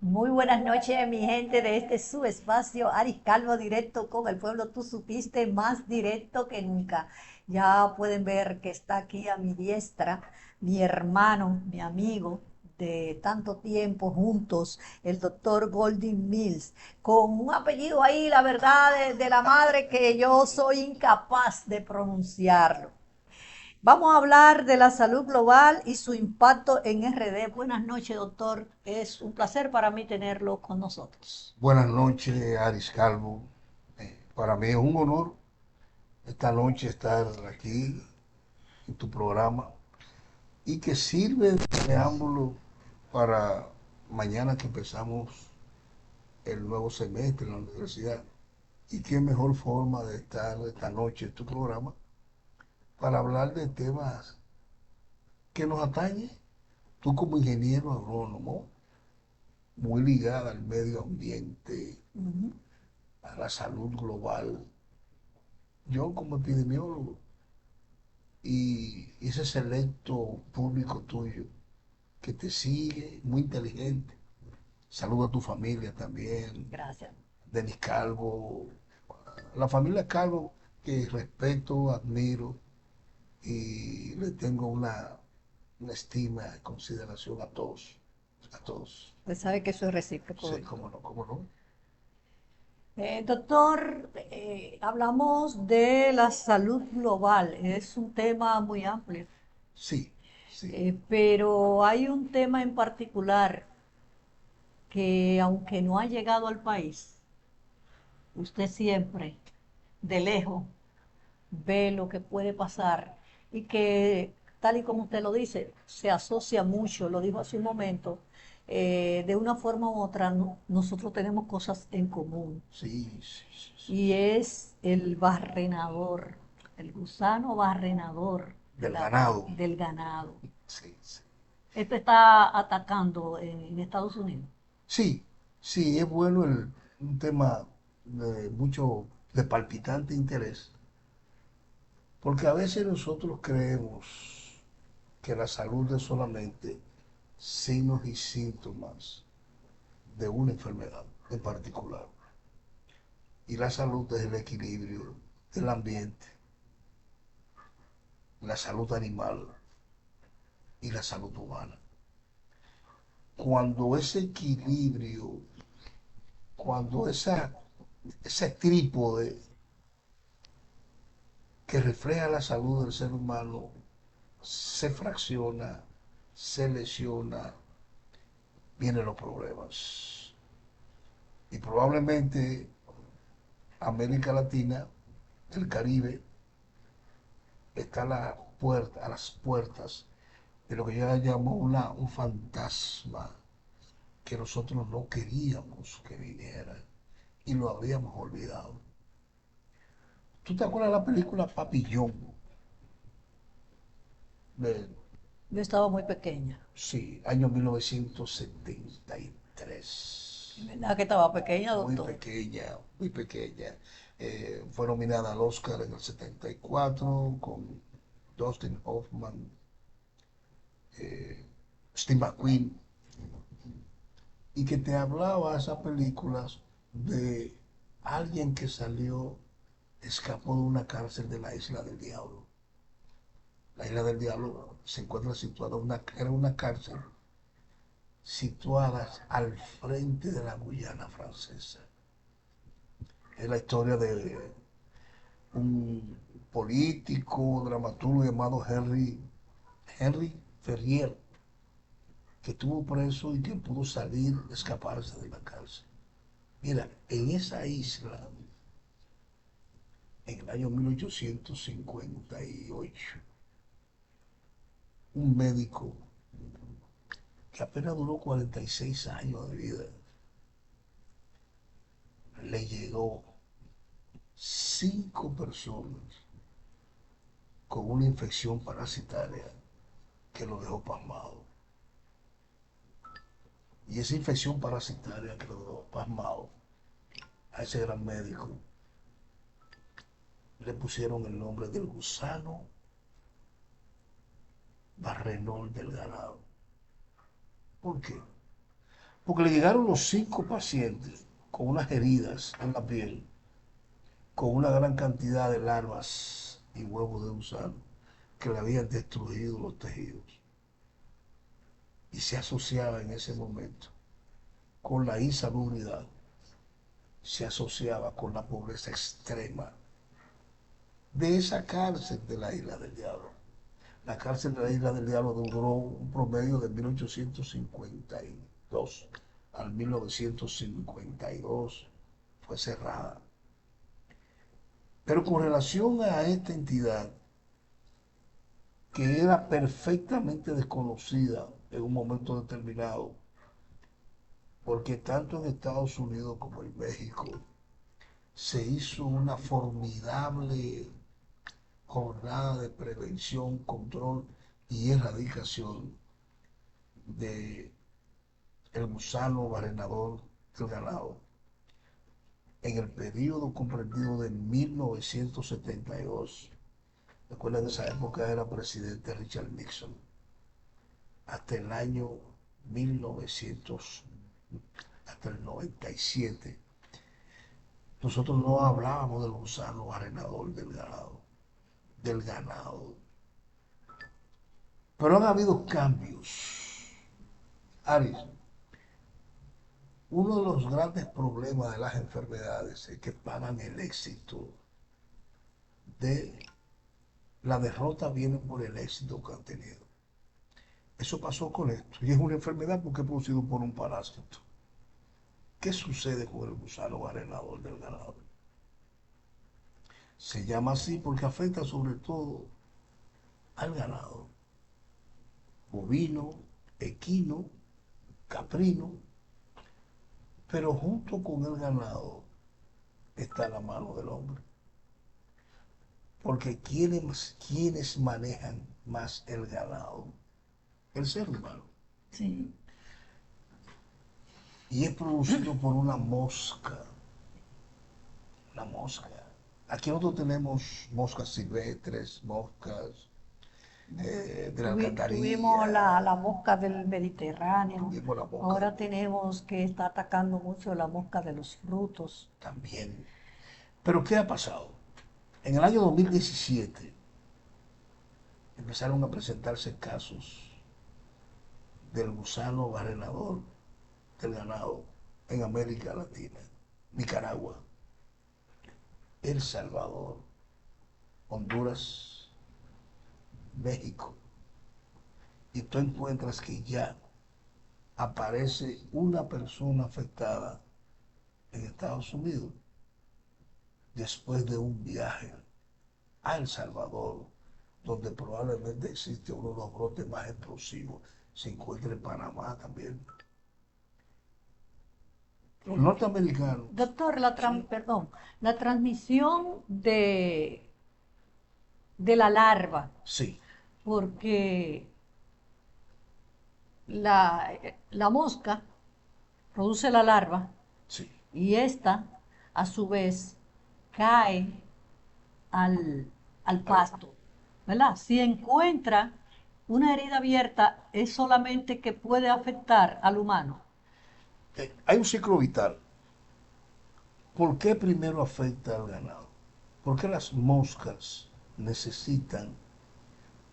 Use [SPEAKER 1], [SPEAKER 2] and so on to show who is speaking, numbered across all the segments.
[SPEAKER 1] Muy buenas noches, mi gente de este su espacio, Aris Calvo, directo con el pueblo. Tú supiste, más directo que nunca. Ya pueden ver que está aquí a mi diestra mi hermano, mi amigo de tanto tiempo juntos, el doctor Goldie Mills, con un apellido ahí, la verdad, de la madre que yo soy incapaz de pronunciarlo. Vamos a hablar de la salud global y su impacto en RD. Buenas noches, doctor. Es un placer para mí tenerlo con nosotros.
[SPEAKER 2] Buenas noches, Aris Calvo. Para mí es un honor esta noche estar aquí en tu programa y que sirve de preámbulo para mañana que empezamos el nuevo semestre en la universidad. Y qué mejor forma de estar esta noche en tu programa para hablar de temas que nos atañen. Tú como ingeniero agrónomo, muy ligada al medio ambiente,
[SPEAKER 1] Ujú.
[SPEAKER 2] a la salud global. Yo como epidemiólogo y ese selecto público tuyo que te sigue, muy inteligente. Saludo a tu familia también,
[SPEAKER 1] Gracias.
[SPEAKER 2] Denis Calvo, la familia Calvo que respeto, admiro y le tengo una estima y consideración a todos.
[SPEAKER 1] Usted sabe que eso es recíproco,
[SPEAKER 2] Sí,
[SPEAKER 1] doctor.
[SPEAKER 2] cómo no.
[SPEAKER 1] Doctor, hablamos de la salud global. Es un tema muy amplio.
[SPEAKER 2] Sí, sí,
[SPEAKER 1] Pero hay un tema en particular que, aunque no ha llegado al país, usted siempre, de lejos, ve lo que puede pasar y que, tal y como usted lo dice, se asocia mucho, lo dijo hace un momento, de una forma u otra nosotros tenemos cosas en común
[SPEAKER 2] sí, sí, sí, sí.
[SPEAKER 1] y es el barrenador, el gusano barrenador
[SPEAKER 2] Del ganado.
[SPEAKER 1] del ganado.
[SPEAKER 2] Sí, sí.
[SPEAKER 1] Este está atacando en Estados Unidos.
[SPEAKER 2] Sí, sí, es bueno un tema de mucho, de palpitante interés, porque a veces nosotros creemos que la salud es solamente signos y síntomas de una enfermedad en particular. Y la salud es el equilibrio del ambiente, la salud animal y la salud humana. Cuando ese equilibrio, cuando ese trípode que refleja la salud del ser humano se fracciona, se lesiona, vienen los problemas. Y probablemente América Latina, el Caribe, está a las puertas de lo que yo llamo un fantasma que nosotros no queríamos que viniera y lo habíamos olvidado. ¿Tú te acuerdas de la película Papillón? De,
[SPEAKER 1] Yo estaba muy pequeña.
[SPEAKER 2] sí, año 1973.
[SPEAKER 1] Es verdad que estaba pequeña,
[SPEAKER 2] Muy
[SPEAKER 1] doctor.
[SPEAKER 2] pequeña, muy pequeña. Fue nominada al Oscar en el 74 con Dustin Hoffman, Steve McQueen, y que te hablaba esas películas de alguien que salió, escapó de una cárcel de la Isla del Diablo. La Isla del Diablo se encuentra situada, era una cárcel situada al frente de la Guyana francesa. Es la historia de un político, dramaturgo llamado Henry Ferrier, que estuvo preso y que pudo salir, escaparse de la cárcel. Mira, en esa isla, en el año 1858, un médico que apenas duró 46 años de vida, le llegó 5 personas con una infección parasitaria que lo dejó pasmado. Y esa infección parasitaria que lo dejó pasmado a ese gran médico le pusieron el nombre del gusano barrenol del ganado. ¿Por qué? porque le llegaron los 5 pacientes con unas heridas en la piel, con una gran cantidad de larvas y huevos de gusano que le habían destruido los tejidos. Y se asociaba en ese momento con la insalubridad, se asociaba con la pobreza extrema de esa cárcel de la Isla del Diablo. La cárcel de la Isla del Diablo duró un promedio de 1852 al 1952, fue cerrada. Pero con relación a esta entidad, que era perfectamente desconocida en un momento determinado, porque tanto en Estados Unidos como en México se hizo una formidable jornada de prevención, control y erradicación de el gusano barrenador del ganado en el periodo comprendido de 1972. Recuerden, en esa época era presidente Richard Nixon, hasta el año 1900, hasta el 97. Nosotros no hablábamos del gusano barrenador del ganado. Pero han habido cambios. Aris, uno de los grandes problemas de las enfermedades es que pagan el éxito de la derrota, viene por el éxito que han tenido. Eso pasó con esto. Y es una enfermedad porque es producido por un parásito. ¿Qué sucede con el gusano barrenador del ganado? Se llama así porque afecta sobre todo al ganado bovino, equino, caprino, pero junto con el ganado está la mano del hombre. Porque ¿quiénes manejan más el ganado? El ser humano.
[SPEAKER 1] Sí.
[SPEAKER 2] Y es producido por una mosca. Una mosca. Aquí nosotros tenemos moscas silvestres, moscas de la
[SPEAKER 1] Tuvimos
[SPEAKER 2] alcantarilla,
[SPEAKER 1] la mosca del Mediterráneo,
[SPEAKER 2] tuvimos la mosca
[SPEAKER 1] ahora tenemos que está atacando mucho la mosca de los frutos.
[SPEAKER 2] también. Pero ¿qué ha pasado? En el año 2017 empezaron a presentarse casos del gusano barrenador del ganado en América Latina, Nicaragua, El Salvador, Honduras, México. Y tú encuentras que ya aparece una persona afectada en Estados Unidos después de un viaje a El Salvador, donde probablemente existe uno de los brotes más explosivos. Se encuentra en Panamá también. Los norteamericanos,
[SPEAKER 1] Doctor,
[SPEAKER 2] sí,
[SPEAKER 1] perdón, la transmisión de la larva,
[SPEAKER 2] sí,
[SPEAKER 1] porque la mosca produce la larva
[SPEAKER 2] sí.
[SPEAKER 1] y esta, a su vez, cae al, al pasto, ¿verdad? Si encuentra una herida abierta, es solamente que puede afectar al humano.
[SPEAKER 2] Hay un ciclo vital. ¿Por qué primero afecta al ganado? Porque las moscas necesitan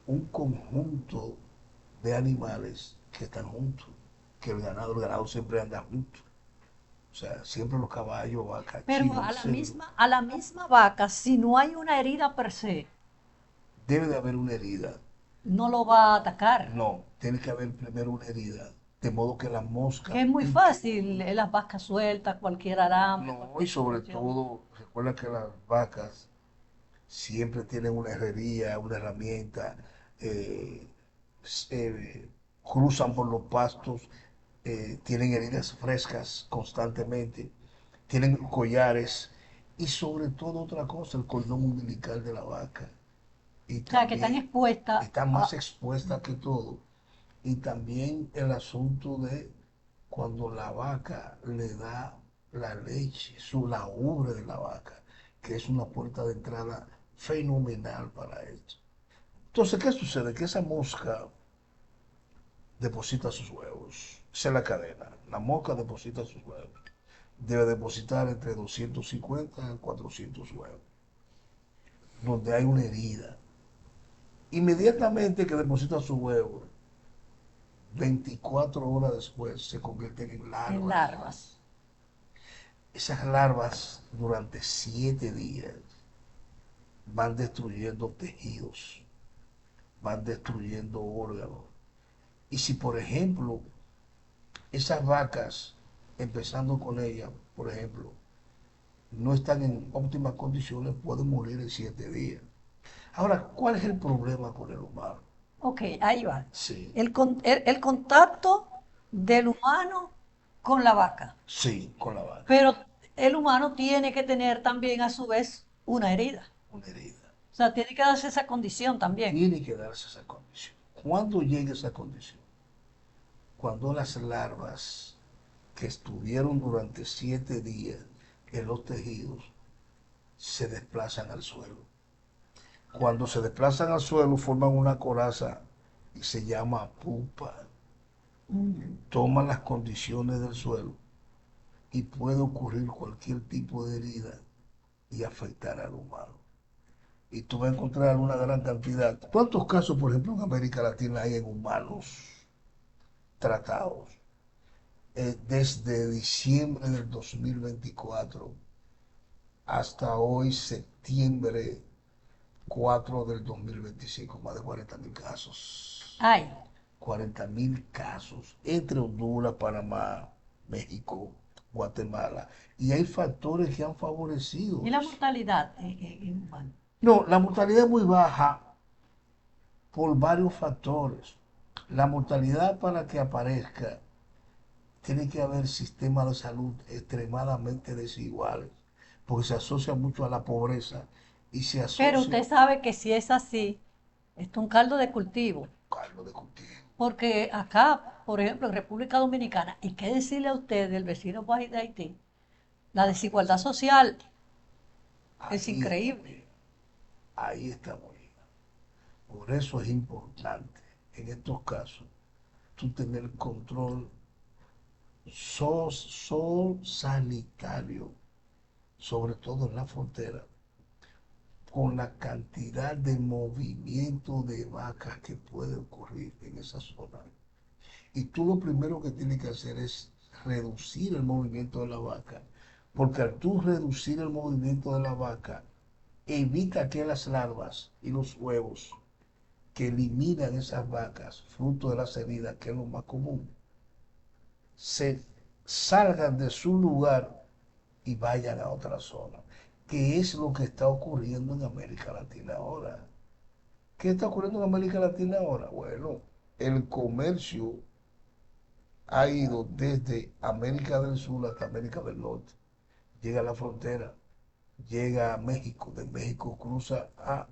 [SPEAKER 2] un conjunto de animales que están juntos, que el ganado siempre anda junto. O sea, siempre los caballos, vacas,
[SPEAKER 1] Pero
[SPEAKER 2] chivo y cerdo.
[SPEAKER 1] a la misma vaca, si no hay una herida per se,
[SPEAKER 2] Debe de haber una herida.
[SPEAKER 1] no lo va a atacar.
[SPEAKER 2] No, tiene que haber primero una herida, de modo que la mosca
[SPEAKER 1] Que es muy
[SPEAKER 2] pique.
[SPEAKER 1] fácil, las vacas sueltas, cualquier arame,
[SPEAKER 2] No, y
[SPEAKER 1] cualquier
[SPEAKER 2] sobre
[SPEAKER 1] situación.
[SPEAKER 2] todo, recuerda que las vacas siempre tienen una herrería, una herramienta, eh, cruzan por los pastos, tienen heridas frescas constantemente, tienen collares y sobre todo otra cosa, el cordón umbilical de la vaca. Y
[SPEAKER 1] O sea, que están
[SPEAKER 2] también
[SPEAKER 1] expuestas
[SPEAKER 2] está más
[SPEAKER 1] a...
[SPEAKER 2] expuesta que todo. Y también el asunto de cuando la vaca le da la leche, la ubre de la vaca, que es una puerta de entrada fenomenal para esto. Entonces, ¿qué sucede? Que esa mosca deposita sus huevos. Esa es la cadena. La mosca deposita sus huevos. Debe depositar entre 250 a 400 huevos, donde hay una herida. Inmediatamente que deposita sus huevos, 24 horas después se convierten en
[SPEAKER 1] En
[SPEAKER 2] larvas.
[SPEAKER 1] larvas.
[SPEAKER 2] Esas larvas durante 7 días van destruyendo tejidos, van destruyendo órganos. Y si, por ejemplo, esas vacas, empezando con ellas, por ejemplo, no están en óptimas condiciones, pueden morir en 7 días. Ahora, ¿cuál es el problema con el humano?
[SPEAKER 1] Ok, ahí va.
[SPEAKER 2] Sí,
[SPEAKER 1] El contacto del humano con la vaca.
[SPEAKER 2] sí, con la vaca,
[SPEAKER 1] Pero el humano tiene que tener también a su vez una herida.
[SPEAKER 2] una herida.
[SPEAKER 1] O sea, tiene que darse esa condición también.
[SPEAKER 2] Tiene que darse esa condición. ¿Cuándo llega esa condición? Cuando las larvas que estuvieron durante 7 días en los tejidos se desplazan al suelo. Cuando se desplazan al suelo forman una coraza y se llama pupa. Toman las condiciones del suelo y puede ocurrir cualquier tipo de herida y afectar al humano. Y tú vas a encontrar una gran cantidad. ¿Cuántos casos, por ejemplo, en América Latina hay en humanos tratados? Desde diciembre del 2024 hasta hoy, septiembre 4 del 2025, más de 40.000 casos.
[SPEAKER 1] Ay,
[SPEAKER 2] 40.000 casos entre Honduras, Panamá, México, Guatemala. Y hay factores que han favorecido
[SPEAKER 1] y la
[SPEAKER 2] eso.
[SPEAKER 1] mortalidad en humano.
[SPEAKER 2] No, la mortalidad es muy baja por varios factores. La mortalidad, para que aparezca, tiene que haber sistemas de salud extremadamente desiguales, porque se asocia mucho a la pobreza y se
[SPEAKER 1] Pero
[SPEAKER 2] asocia
[SPEAKER 1] usted sabe que si es así, esto es un caldo de cultivo.
[SPEAKER 2] a caldo de cultivo.
[SPEAKER 1] Porque acá, por ejemplo, en República Dominicana, ¿y qué decirle a usted del vecino país de Haití? La desigualdad social es
[SPEAKER 2] Ahí está
[SPEAKER 1] increíble.
[SPEAKER 2] bien, ahí está muy bien. Por eso es importante, en estos casos, tú tener control sanitario, sobre todo en la frontera, con la cantidad de movimiento de vacas que puede ocurrir en esa zona. Y tú lo primero que tienes que hacer es reducir el movimiento de la vaca, porque al tú reducir el movimiento de la vaca, evita que las larvas y los huevos que eliminan esas vacas, fruto de las heridas, que es lo más común, se salgan de su lugar y vayan a otra zona. ¿Qué es lo que está ocurriendo en América Latina ahora? ¿Qué está ocurriendo en América Latina ahora? Bueno, el comercio ha ido desde América del Sur hasta América del Norte. Llega a la frontera, llega a México, de México cruza a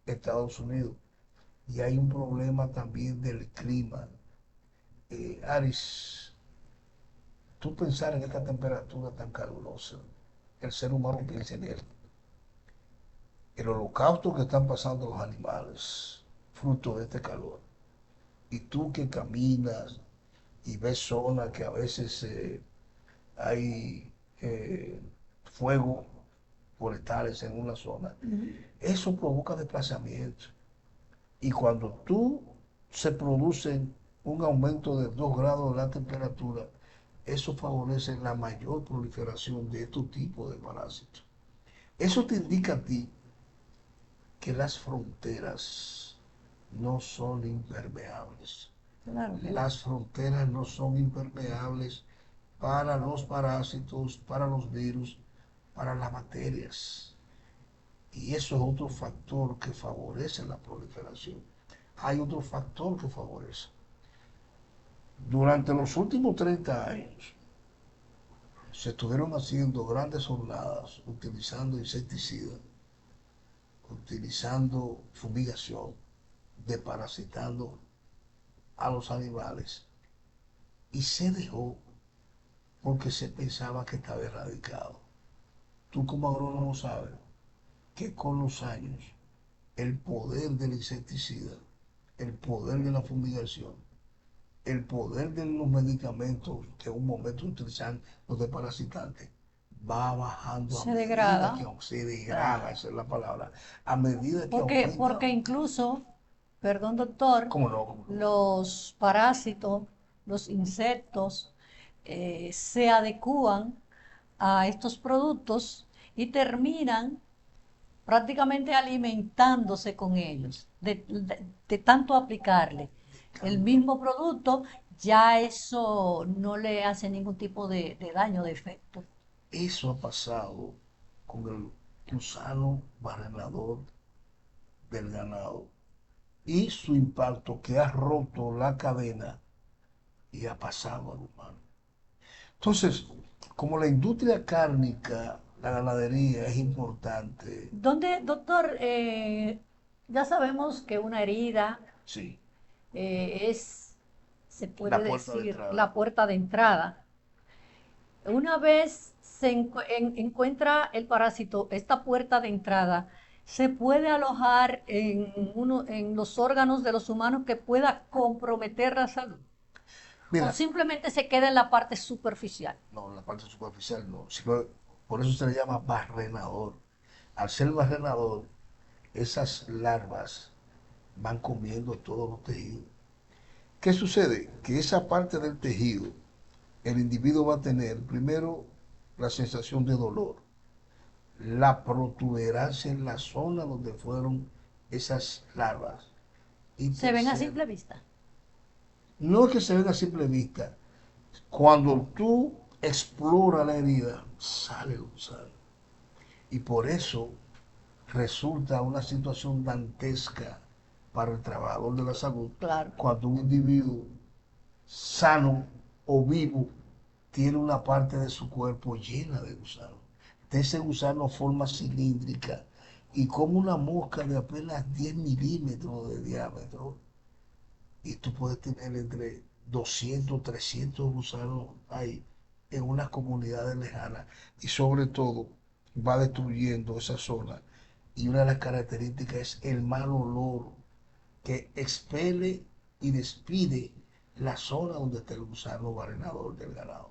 [SPEAKER 2] Estados Unidos. Y hay un problema también del clima. Aris, tú pensar en esta temperatura tan calurosa, el ser humano piensa en él. El holocausto que están pasando los animales, fruto de este calor. Y tú que caminas y ves zonas que a veces hay fuego forestales en una zona, eso provoca desplazamiento. Y cuando tú se produce un aumento de 2 grados de la temperatura, eso favorece la mayor proliferación de estos tipos de parásitos. Eso te indica a ti que las fronteras no son impermeables.
[SPEAKER 1] Claro que no.
[SPEAKER 2] Las fronteras no son impermeables para los parásitos, para los virus, para las bacterias. Y eso es otro factor que favorece la proliferación. Hay otro factor que favorece. Durante los últimos 30 años se estuvieron haciendo grandes jornadas utilizando insecticidas, utilizando fumigación, desparasitando a los animales. Y se dejó porque se pensaba que estaba erradicado. Tú como agrónomo sabes que con los años el poder del insecticida, el poder de la fumigación, el poder de los medicamentos que en un momento utilizan los desparasitantes va bajando a
[SPEAKER 1] Se
[SPEAKER 2] medida
[SPEAKER 1] degrada,
[SPEAKER 2] se degrada,
[SPEAKER 1] claro.
[SPEAKER 2] esa es la palabra, a medida que
[SPEAKER 1] Porque
[SPEAKER 2] aumenta.
[SPEAKER 1] incluso, perdón doctor,
[SPEAKER 2] ¿Cómo no? ¿Cómo no?
[SPEAKER 1] los parásitos, los insectos, se adecúan a estos productos y terminan prácticamente alimentándose con ellos, de tanto aplicarle el
[SPEAKER 2] Canto.
[SPEAKER 1] mismo producto, ya eso no le hace ningún tipo de daño, de efecto.
[SPEAKER 2] Eso ha pasado con el gusano barrenador del ganado y su impacto que ha roto la cadena y ha pasado al humano. Entonces, como la industria cárnica, la ganadería es importante,
[SPEAKER 1] Donde, doctor, ya sabemos que una herida
[SPEAKER 2] sí,
[SPEAKER 1] es, se
[SPEAKER 2] la
[SPEAKER 1] puede
[SPEAKER 2] puerta de
[SPEAKER 1] decir,
[SPEAKER 2] entrada.
[SPEAKER 1] la puerta de entrada. Una vez encuentra el parásito esta puerta de entrada, se puede alojar en los órganos de los humanos que pueda comprometer la salud. O
[SPEAKER 2] Mira,
[SPEAKER 1] simplemente se queda en la parte superficial.
[SPEAKER 2] no, la parte superficial no, sino por eso se le llama barrenador. Al ser barrenador, esas larvas van comiendo todos los tejidos. ¿Qué sucede? Que esa parte del tejido, el individuo va a tener primero la sensación de dolor, la protuberancia en la zona donde fueron esas larvas. Y
[SPEAKER 1] Se ven a
[SPEAKER 2] tercero,
[SPEAKER 1] simple vista.
[SPEAKER 2] no es que se ven a simple vista, cuando tú exploras la herida, sale el gusano. Y por eso resulta una situación dantesca para el trabajador de la salud
[SPEAKER 1] Claro.
[SPEAKER 2] cuando un individuo sano o vivo tiene una parte de su cuerpo llena de gusanos. De ese gusano forma cilíndrica y como una mosca de apenas 10 milímetros de diámetro. Y tú puedes tener entre 200, 300 gusanos ahí en unas comunidades lejanas. Y sobre todo va destruyendo esa zona. Y una de las características es el mal olor que expele y despide la zona donde está el gusano barrenador del ganado.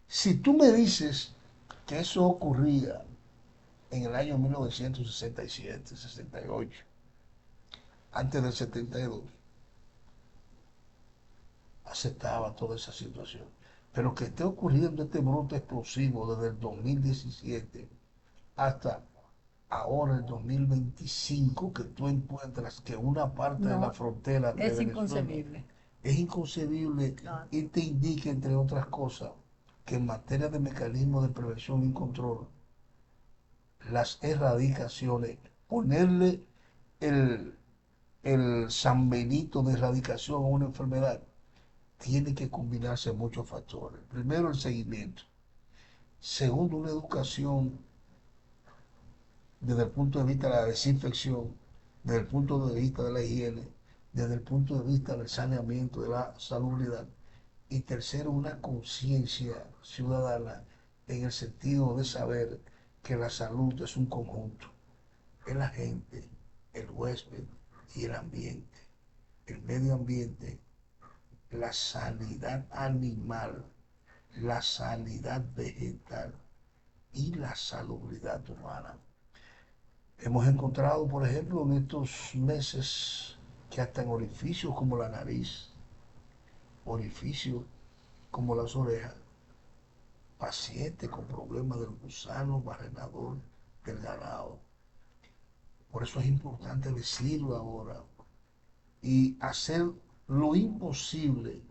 [SPEAKER 2] Si tú me dices que eso ocurría en el año 1967, 68, antes del 72, aceptaba toda esa situación. Pero que esté ocurriendo este brote explosivo desde el 2017 hasta ahora el 2025, que tú encuentras que una parte de la
[SPEAKER 1] No,
[SPEAKER 2] frontera de
[SPEAKER 1] es
[SPEAKER 2] Venezuela
[SPEAKER 1] inconcebible.
[SPEAKER 2] es inconcebible
[SPEAKER 1] Claro.
[SPEAKER 2] y te indica, entre otras cosas, que en materia de mecanismos de prevención y control, las erradicaciones, ponerle el, el San Benito de erradicación a una enfermedad, tiene que combinarse muchos factores. Primero, el seguimiento. Segundo, una educación desde el punto de vista de la desinfección, desde el punto de vista de la higiene, desde el punto de vista del saneamiento, de la salubridad. Y tercero, una conciencia ciudadana en el sentido de saber que la salud es un conjunto. Es la gente, el huésped y el ambiente. El medio ambiente, la sanidad animal, la sanidad vegetal y la salubridad humana. Hemos encontrado, por ejemplo, en estos meses que hasta en orificios como la nariz, orificios como las orejas, pacientes con problemas del gusano barrenador del ganado. Por eso es importante decirlo ahora y hacer lo imposible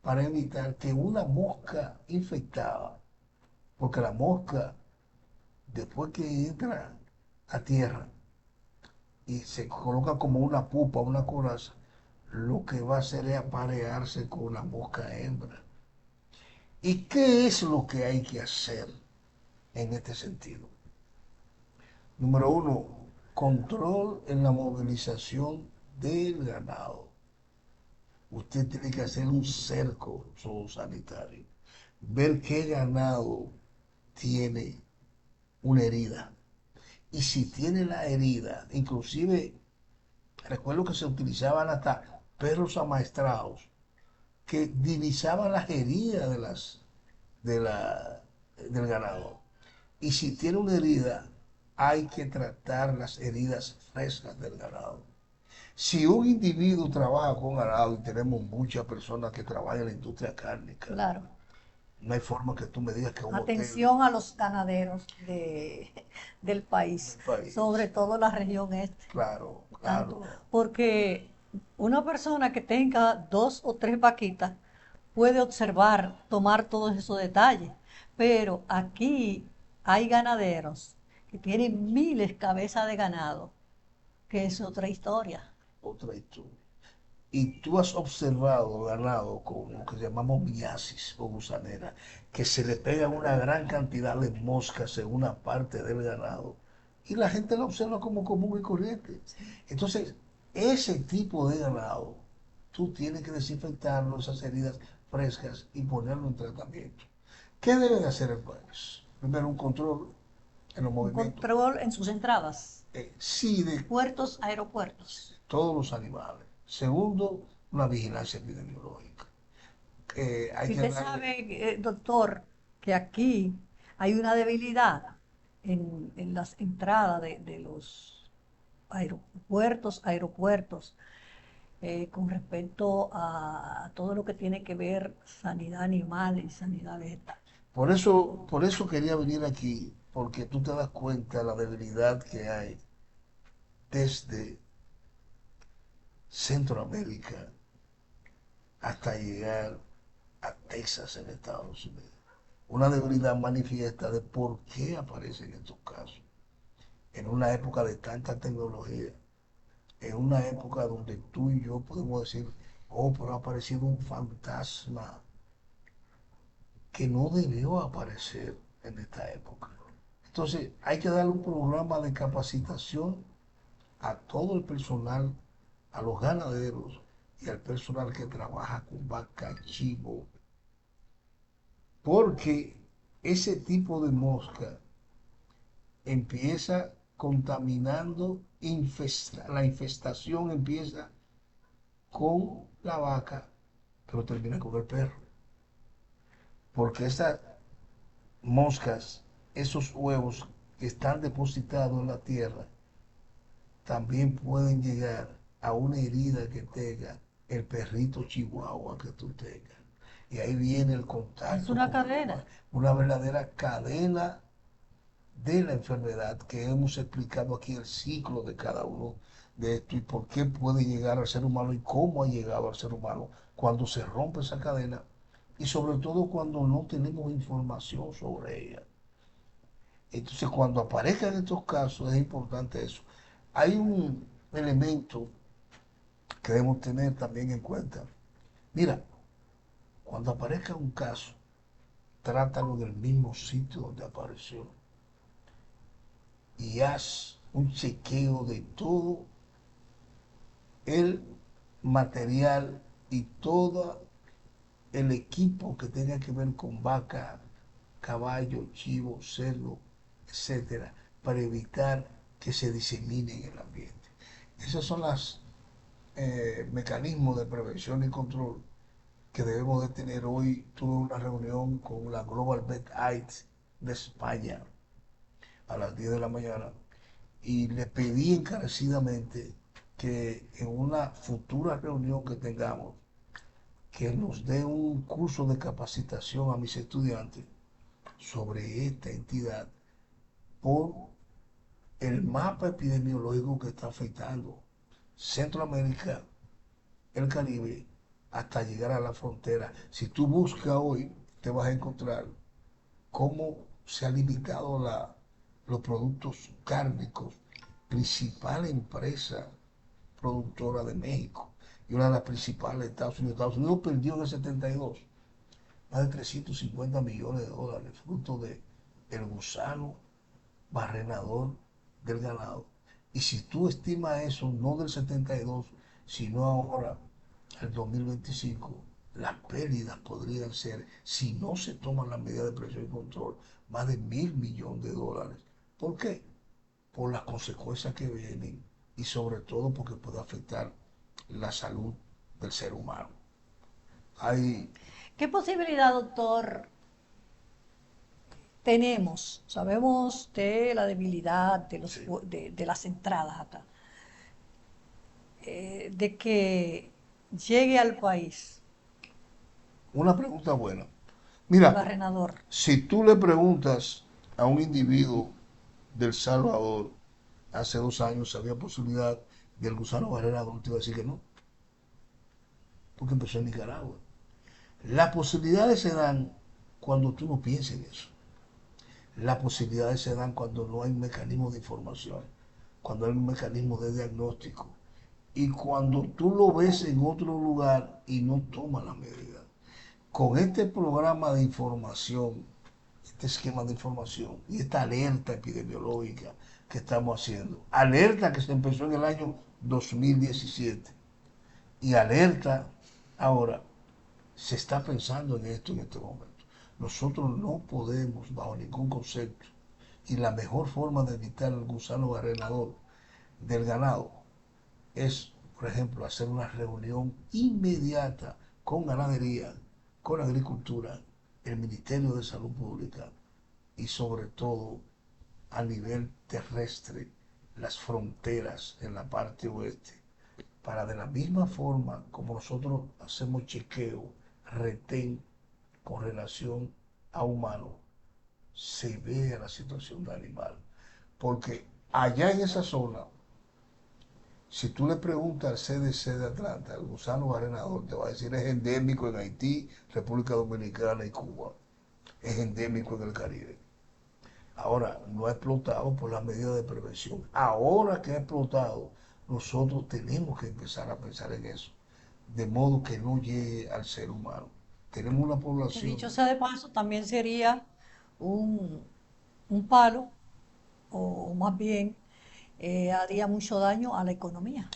[SPEAKER 2] para evitar que una mosca infectada, porque la mosca, después que entra a tierra y se coloca como una pupa, una coraza, lo que va a hacer es aparearse con la mosca hembra. ¿Y qué es lo que hay que hacer en este sentido? Número uno, control en la movilización del ganado. Usted tiene que hacer un cerco zoosanitario, ver qué ganado tiene una herida. Y si tiene la herida, inclusive recuerdo que se utilizaban hasta perros amaestrados que divisaban las heridas del ganado. Y si tiene una herida, hay que tratar las heridas frescas del ganado. Si un individuo trabaja con ganado, y tenemos muchas personas que trabajan en la industria cárnica,
[SPEAKER 1] Claro.
[SPEAKER 2] no hay forma que tú me digas que un hotel
[SPEAKER 1] Atención a los ganaderos del
[SPEAKER 2] del
[SPEAKER 1] país, sobre
[SPEAKER 2] país,
[SPEAKER 1] todo la región este.
[SPEAKER 2] claro,
[SPEAKER 1] Tanto,
[SPEAKER 2] claro,
[SPEAKER 1] porque una persona que tenga dos o tres vaquitas puede observar, tomar todos esos detalles, pero aquí hay ganaderos que tienen miles cabezas de ganado, que es otra historia.
[SPEAKER 2] otra historia. Y tú has observado ganado con lo que llamamos miasis o gusanera, que se le pegan una gran cantidad de moscas en una parte del ganado y la gente lo observa como común y corriente. Entonces, ese tipo de ganado, tú tienes que desinfectarlo, esas heridas frescas y ponerlo en tratamiento. ¿Qué debe de hacer el país? Primero, un control en los
[SPEAKER 1] Un
[SPEAKER 2] movimientos,
[SPEAKER 1] control en sus entradas,
[SPEAKER 2] sí, de
[SPEAKER 1] puertos, aeropuertos.
[SPEAKER 2] todos los animales. Segundo, una vigilancia epidemiológica. Hay
[SPEAKER 1] Y
[SPEAKER 2] que
[SPEAKER 1] usted
[SPEAKER 2] darle,
[SPEAKER 1] sabe, doctor, que aquí hay una debilidad en las entradas de los aeropuertos, con respecto a todo lo que tiene que ver sanidad animal y sanidad vegetal.
[SPEAKER 2] por eso quería venir aquí, porque tú te das cuenta de la debilidad que hay desde Centroamérica hasta llegar a Texas en Estados Unidos. Una debilidad manifiesta de por qué aparecen estos casos. En una época de tanta tecnología, en una época donde tú y yo podemos decir, oh, pero ha aparecido un fantasma que no debió aparecer en esta época. Entonces, hay que darle un programa de capacitación a todo el personal, a los ganaderos y al personal que trabaja con vaca, chivo, porque ese tipo de mosca empieza contaminando, la infestación empieza con la vaca, pero termina con el perro. Porque esas moscas, esos huevos que están depositados en la tierra, también pueden llegar a una herida que tenga el perrito chihuahua que tú tengas. Y ahí viene el
[SPEAKER 1] Es
[SPEAKER 2] contacto
[SPEAKER 1] una
[SPEAKER 2] con el humano,
[SPEAKER 1] cadena.
[SPEAKER 2] una verdadera cadena de la enfermedad que hemos explicado aquí el ciclo de cada uno de esto y por qué puede llegar al ser humano y cómo ha llegado al ser humano cuando se rompe esa cadena y sobre todo cuando no tenemos información sobre ella. Entonces, cuando aparezcan estos casos, es importante eso. Hay un elemento que debemos tener también en cuenta. Mira, cuando aparezca un caso, trátalo del mismo sitio donde apareció y haz un chequeo de todo el material y todo el equipo que tenga que ver con vaca, caballo, chivo, cerdo, etcétera, para evitar que se disemine en el ambiente. Esos son los mecanismos de prevención y control que debemos de tener. Hoy tuve una reunión con la Global Vet Aids de España a las 10 de la mañana y le pedí encarecidamente que en una futura reunión que tengamos, que nos dé un curso de capacitación a mis estudiantes sobre esta entidad por el mapa epidemiológico que está afectando Centroamérica, el Caribe, hasta llegar a la frontera. Si tú buscas hoy, te vas a encontrar cómo se ha limitado los productos cárnicos, principal empresa productora de México y una de las principales de Estados Unidos. Estados Unidos perdió en el 72 más de 350 millones de dólares, fruto de el gusano barrenador del ganado. Y si tú estimas eso, no del 72, sino ahora, el 2025, las pérdidas podrían ser, si no se toman las medidas de presión y control, más de 1.000 millones de dólares. ¿Por qué? Por las consecuencias que vienen y sobre todo porque puede afectar la salud del ser humano. Hay
[SPEAKER 1] ¿Qué posibilidad, doctor, tenemos? Sabemos de la debilidad
[SPEAKER 2] sí,
[SPEAKER 1] de las entradas acá, de que llegue al país
[SPEAKER 2] una pregunta buena.
[SPEAKER 1] el
[SPEAKER 2] Mira,
[SPEAKER 1] barrenador.
[SPEAKER 2] si tú le preguntas a un individuo del Salvador hace 2 años si había posibilidad del gusano barrenador, te va a decir que no, porque empezó en Nicaragua. Las posibilidades se dan cuando tú no piensas en eso. Las posibilidades se dan cuando no hay un mecanismo de información, cuando hay un mecanismo de diagnóstico y cuando tú lo ves en otro lugar y no tomas la medida. Con este programa de información, este esquema de información y esta alerta epidemiológica que estamos haciendo, alerta que se empezó en el año 2017 y alerta ahora, se está pensando en esto en este momento. Nosotros no podemos, bajo ningún concepto, y la mejor forma de evitar el gusano barrenador del ganado es, por ejemplo, hacer una reunión inmediata con ganadería, con agricultura, el Ministerio de Salud Pública y sobre todo a nivel terrestre, las fronteras en la parte oeste, para de la misma forma como nosotros hacemos chequeo, retén con relación a humano, se vea la situación del animal. Porque allá en esa zona, si tú le preguntas al CDC de Atlanta, el gusano barrenador, te va a decir es endémico en Haití, República Dominicana y Cuba. Es endémico en el Caribe. Ahora, no ha explotado por las medidas de prevención. Ahora que ha explotado, nosotros tenemos que empezar a pensar en eso, de modo que no llegue al ser humano. Tenemos una
[SPEAKER 1] Que dicho
[SPEAKER 2] población,
[SPEAKER 1] sea de paso, también sería un, un palo, o más bien haría mucho daño a la economía,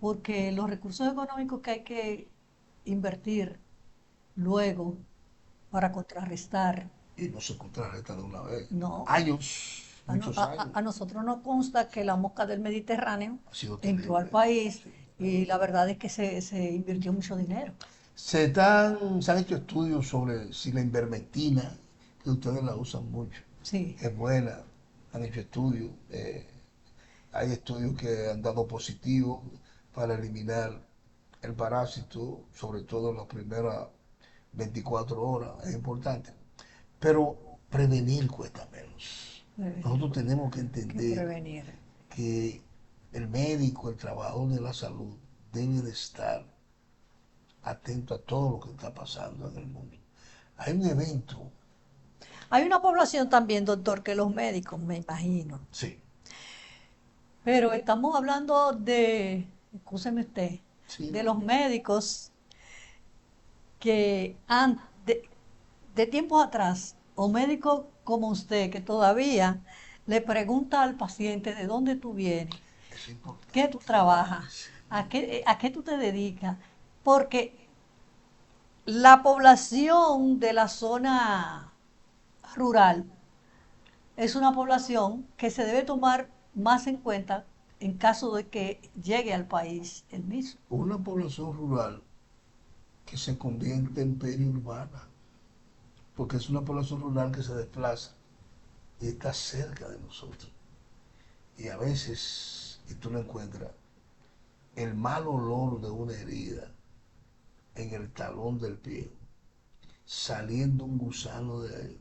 [SPEAKER 1] porque los recursos económicos que hay que invertir luego para contrarrestar,
[SPEAKER 2] y no se contrarresta de una vez,
[SPEAKER 1] no,
[SPEAKER 2] años, muchos años,
[SPEAKER 1] a nosotros nos consta que la mosca del Mediterráneo
[SPEAKER 2] ha sido
[SPEAKER 1] entró al
[SPEAKER 2] terrible.
[SPEAKER 1] país
[SPEAKER 2] Sí.
[SPEAKER 1] y la verdad es que se invirtió mucho dinero.
[SPEAKER 2] Se han hecho estudios sobre si la invermectina, que ustedes la usan mucho,
[SPEAKER 1] Sí,
[SPEAKER 2] es buena. Han hecho estudios. Hay estudios que han dado positivo para eliminar el parásito, sobre todo en las primeras 24 horas, es importante. Pero prevenir cuesta menos.
[SPEAKER 1] prevenir,
[SPEAKER 2] Nosotros tenemos que
[SPEAKER 1] que
[SPEAKER 2] entender
[SPEAKER 1] prevenir.
[SPEAKER 2] que el médico, el trabajador de la salud, debe de estar atento a todo lo que está pasando en el mundo. Hay un evento,
[SPEAKER 1] Hay una población también, doctor, que los médicos, me imagino,
[SPEAKER 2] sí,
[SPEAKER 1] pero estamos hablando de, escúcheme usted,
[SPEAKER 2] sí,
[SPEAKER 1] de
[SPEAKER 2] no,
[SPEAKER 1] los médicos que han, de tiempos atrás, o médicos como usted, que todavía le pregunta al paciente de dónde tú vienes,
[SPEAKER 2] es
[SPEAKER 1] qué tú
[SPEAKER 2] importante.
[SPEAKER 1] trabajas,
[SPEAKER 2] Sí.
[SPEAKER 1] a qué tú te dedicas, porque la población de la zona rural es una población que se debe tomar más en cuenta en caso de que llegue al país el mismo.
[SPEAKER 2] Una población rural que se convierte en periurbana, porque es una población rural que se desplaza y está cerca de nosotros. Y a veces, y tú lo encuentras, el mal olor de una herida en el talón del pie, saliendo un gusano de ahí,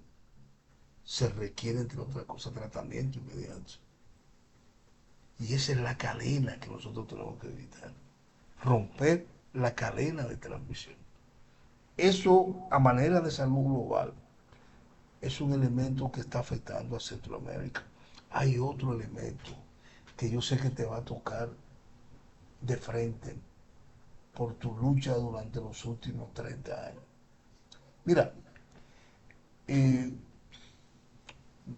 [SPEAKER 2] se requiere, entre otras cosas, tratamiento inmediato. Y esa es la cadena que nosotros tenemos que evitar. Romper la cadena de transmisión. Eso, a manera de salud global, es un elemento que está afectando a Centroamérica. Hay otro elemento que yo sé que te va a tocar de frente por tu lucha durante los últimos 30 años. Mira, eh,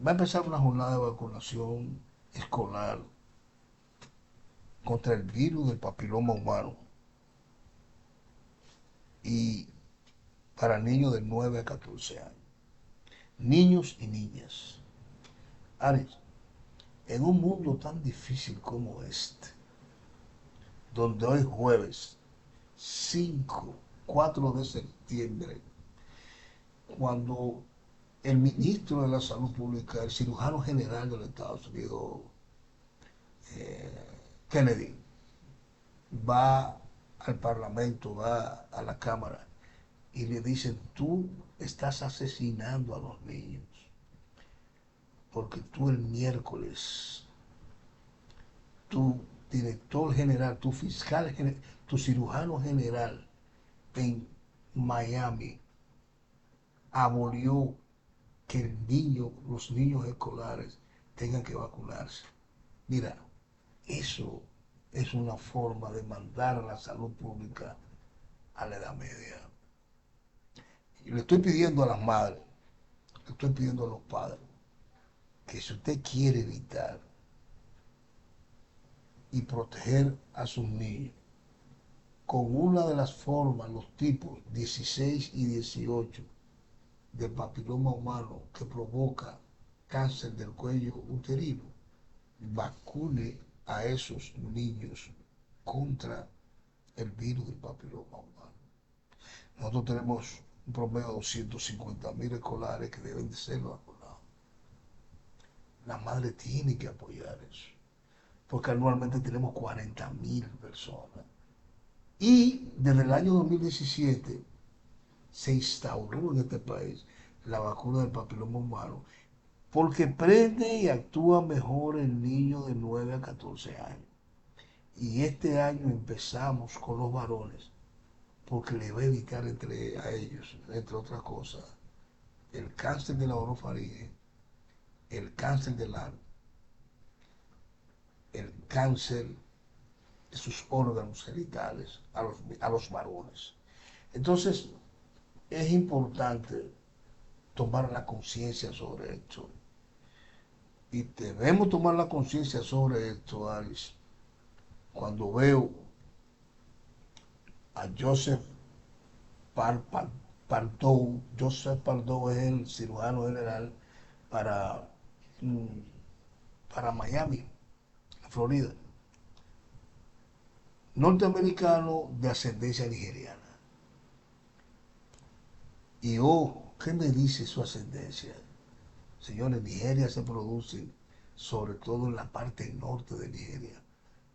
[SPEAKER 2] va a empezar una jornada de vacunación escolar contra el virus del papiloma humano y para niños de 9 a 14 años. Niños y niñas. Ares, en un mundo tan difícil como este, donde hoy jueves 5 4 de septiembre, cuando el ministro de la Salud Pública, el cirujano general de los Estados Unidos, Kennedy, va al Parlamento, va a la Cámara y le dicen, tú estás asesinando a los niños, porque tú el miércoles, tu director general, tu fiscal general, tu cirujano general en Miami abolió que los niños escolares tengan que vacunarse. Mira, eso es una forma de mandar a la salud pública a la edad media. Y le estoy pidiendo a las madres, le estoy pidiendo a los padres, que si usted quiere evitar y proteger a sus niños con una de las formas, los tipos 16 y 18 del papiloma humano que provoca cáncer del cuello uterino, vacune a esos niños contra el virus del papiloma humano. Nosotros tenemos un promedio de 250.000 escolares que deben de ser vacunados. La madre tiene que apoyar eso, porque anualmente tenemos 40.000 personas. Y desde el año 2017 se instauró en este país la vacuna del papiloma humano, porque prende y actúa mejor en niños de 9 a 14 años. Y este año empezamos con los varones, porque le va a evitar a ellos, entre otras cosas, el cáncer de la orofaringe, el cáncer del ano, el cáncer de sus órganos genitales a los varones. Entonces, es importante tomar la conciencia sobre esto. Y debemos tomar la conciencia sobre esto, Alice, cuando veo a Pardoe. Joseph Pardoe es el cirujano general para, mm, para Miami, Florida, norteamericano de ascendencia nigeriana. Y ¿qué me dice su ascendencia? Señores, Nigeria se produce, sobre todo en la parte norte de Nigeria,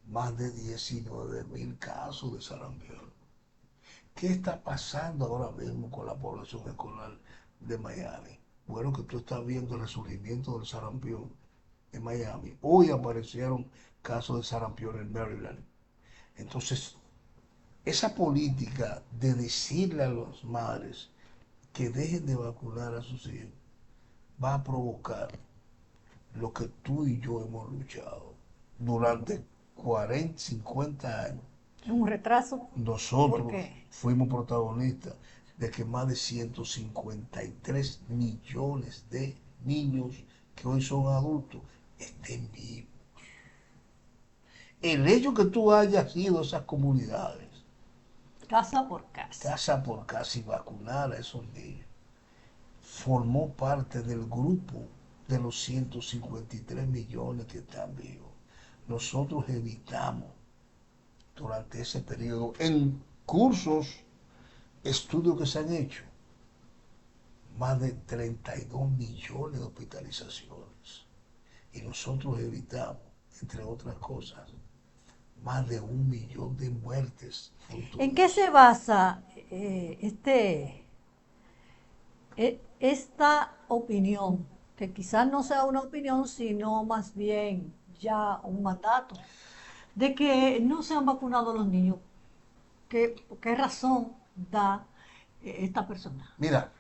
[SPEAKER 2] más de 19.000 casos de sarampión. ¿Qué está pasando ahora mismo con la población escolar de Miami? Bueno, que tú estás viendo el resurgimiento del sarampión en Miami. Hoy aparecieron casos de sarampión en Maryland. Entonces, esa política de decirle a las madres que dejen de vacunar a sus hijos va a provocar lo que tú y yo hemos luchado durante 40, 50 años.
[SPEAKER 1] Un retraso.
[SPEAKER 2] Nosotros fuimos protagonistas de que más de 153 millones de niños que hoy son adultos estén vivos. El hecho que tú hayas ido a esas comunidades,
[SPEAKER 1] Casa por casa.
[SPEAKER 2] casa por casa, y vacunar a esos niños, formó parte del grupo de los 153 millones que están vivos. Nosotros evitamos durante ese periodo, en cursos, estudios que se han hecho, más de 32 millones de hospitalizaciones. Y nosotros evitamos, entre otras cosas, más de 1 millón de muertes.
[SPEAKER 1] ¿En qué se basa esta opinión? Que quizás no sea una opinión, sino más bien ya un mandato, de que no se han vacunado los niños. ¿Qué razón da esta persona?
[SPEAKER 2] Mira,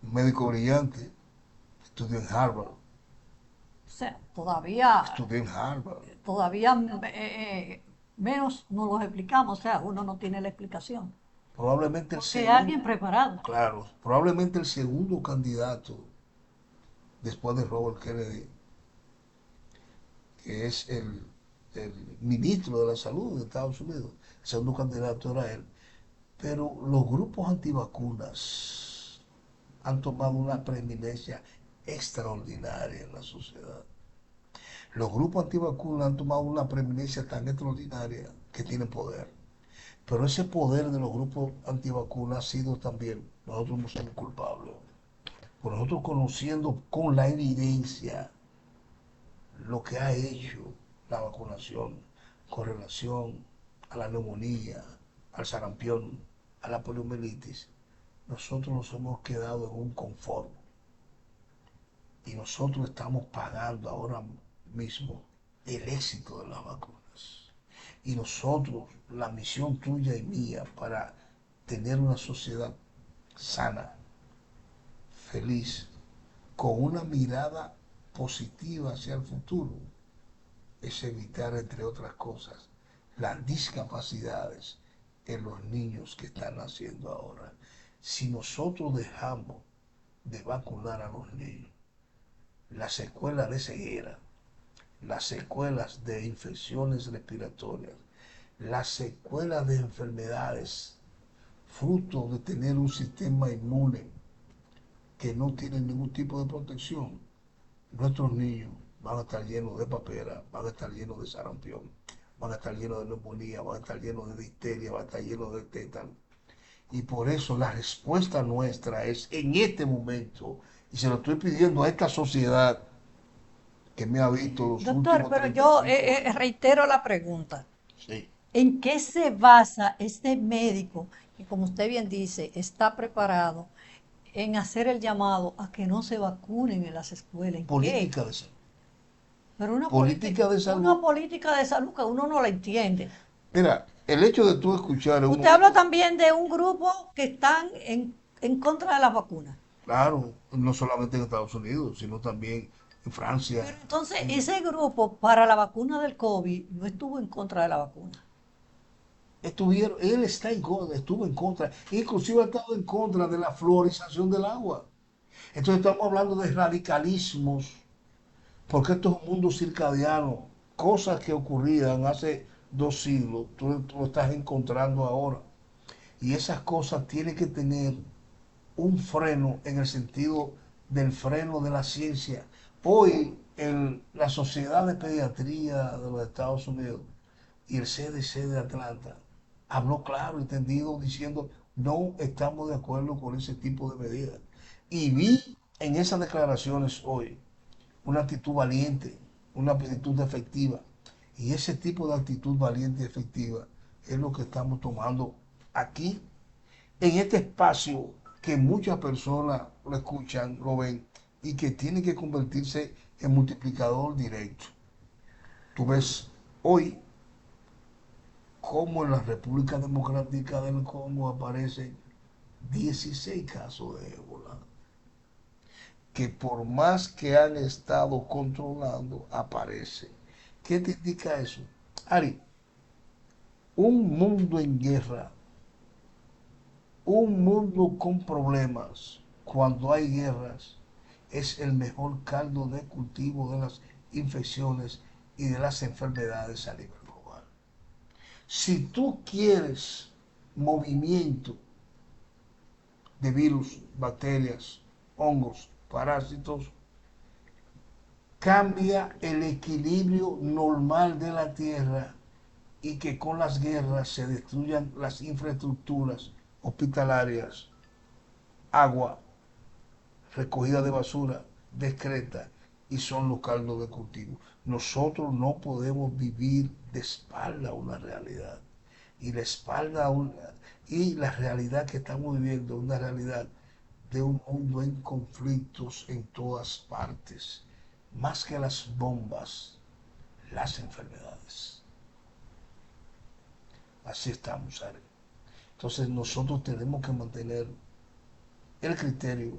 [SPEAKER 2] un médico brillante, estudió en Harvard.
[SPEAKER 1] O sea, todavía
[SPEAKER 2] Estudió en Harvard.
[SPEAKER 1] todavía menos nos los explicamos, o sea, uno no tiene la explicación.
[SPEAKER 2] Probablemente el
[SPEAKER 1] Porque
[SPEAKER 2] segundo,
[SPEAKER 1] alguien preparado.
[SPEAKER 2] claro, probablemente el segundo candidato después de Robert Kennedy, que es el ministro de la Salud de Estados Unidos. El segundo candidato era él. Pero los grupos antivacunas han tomado una preeminencia extraordinaria en la sociedad. Los grupos antivacunas han tomado una preeminencia tan extraordinaria que tienen poder. Pero ese poder de los grupos antivacunas ha sido también, nosotros no somos culpables. Por nosotros conociendo con la evidencia lo que ha hecho la vacunación con relación a la neumonía, al sarampión, a la poliomielitis, nosotros nos hemos quedado en un confort y nosotros estamos pagando ahora mismo el éxito de las vacunas. Y nosotros, la misión tuya y mía para tener una sociedad sana, feliz, con una mirada positiva hacia el futuro, es evitar, entre otras cosas, las discapacidades en los niños que están naciendo ahora. Si nosotros dejamos de vacunar a los niños, las secuelas de ceguera, las secuelas de infecciones respiratorias, las secuelas de enfermedades, fruto de tener un sistema inmune que no tiene ningún tipo de protección, nuestros niños van a estar llenos de papera, van a estar llenos de sarampión, van a estar llenos de neumonía, van a estar llenos de difteria, van a estar llenos de tétano. Y por eso la respuesta nuestra es en este momento, y se lo estoy pidiendo a esta sociedad que me ha visto los
[SPEAKER 1] Doctor,
[SPEAKER 2] últimos
[SPEAKER 1] pero
[SPEAKER 2] 35
[SPEAKER 1] yo
[SPEAKER 2] años.
[SPEAKER 1] reitero la pregunta.
[SPEAKER 2] Sí.
[SPEAKER 1] ¿En qué se basa este médico que, como usted bien dice, está preparado en hacer el llamado a que no se vacunen en las escuelas? ¿En qué?
[SPEAKER 2] Política de salud.
[SPEAKER 1] Pero
[SPEAKER 2] Política de
[SPEAKER 1] una
[SPEAKER 2] salud.
[SPEAKER 1] política de salud que uno no la entiende.
[SPEAKER 2] Mira, el hecho de tú escuchar en un
[SPEAKER 1] Usted habla
[SPEAKER 2] momento,
[SPEAKER 1] también de un grupo que están en contra de las vacunas.
[SPEAKER 2] claro, no solamente en Estados Unidos, sino también en
[SPEAKER 1] Pero
[SPEAKER 2] Francia.
[SPEAKER 1] entonces ese grupo para la vacuna del COVID no estuvo en contra de la vacuna.
[SPEAKER 2] Él está en contra, estuvo en contra, inclusive ha estado en contra de la fluorización del agua. Entonces estamos hablando de radicalismos, porque esto es un mundo circadiano, cosas que ocurrían hace 2 siglos, tú lo estás encontrando ahora. Y esas cosas tienen que tener un freno en el sentido del freno de la ciencia. Hoy la Sociedad de Pediatría de los Estados Unidos y el CDC de Atlanta habló claro y entendido diciendo no estamos de acuerdo con ese tipo de medidas. Y vi en esas declaraciones hoy una actitud valiente, una actitud efectiva. Y ese tipo de actitud valiente y efectiva es lo que estamos tomando aquí, en este espacio que muchas personas lo escuchan, lo ven, y que tiene que convertirse en multiplicador directo. Tú ves hoy cómo en la República Democrática del Congo aparecen 16 casos de ébola, que por más que han estado controlando, aparecen. ¿Qué te indica eso? Ari, un mundo en guerra, un mundo con problemas, cuando hay guerras, es el mejor caldo de cultivo de las infecciones y de las enfermedades a nivel global. Si tú quieres movimiento de virus, bacterias, hongos, parásitos, cambia el equilibrio normal de la Tierra y que con las guerras se destruyan las infraestructuras hospitalarias, agua, recogida de basura, descreta, y son los caldos de cultivo. Nosotros no podemos vivir de espalda a una realidad. Y la espalda a una, y la realidad que estamos viviendo es una realidad de un mundo en conflictos en todas partes. Más que las bombas, las enfermedades. Así estamos, Ari. Entonces nosotros tenemos que mantener el criterio,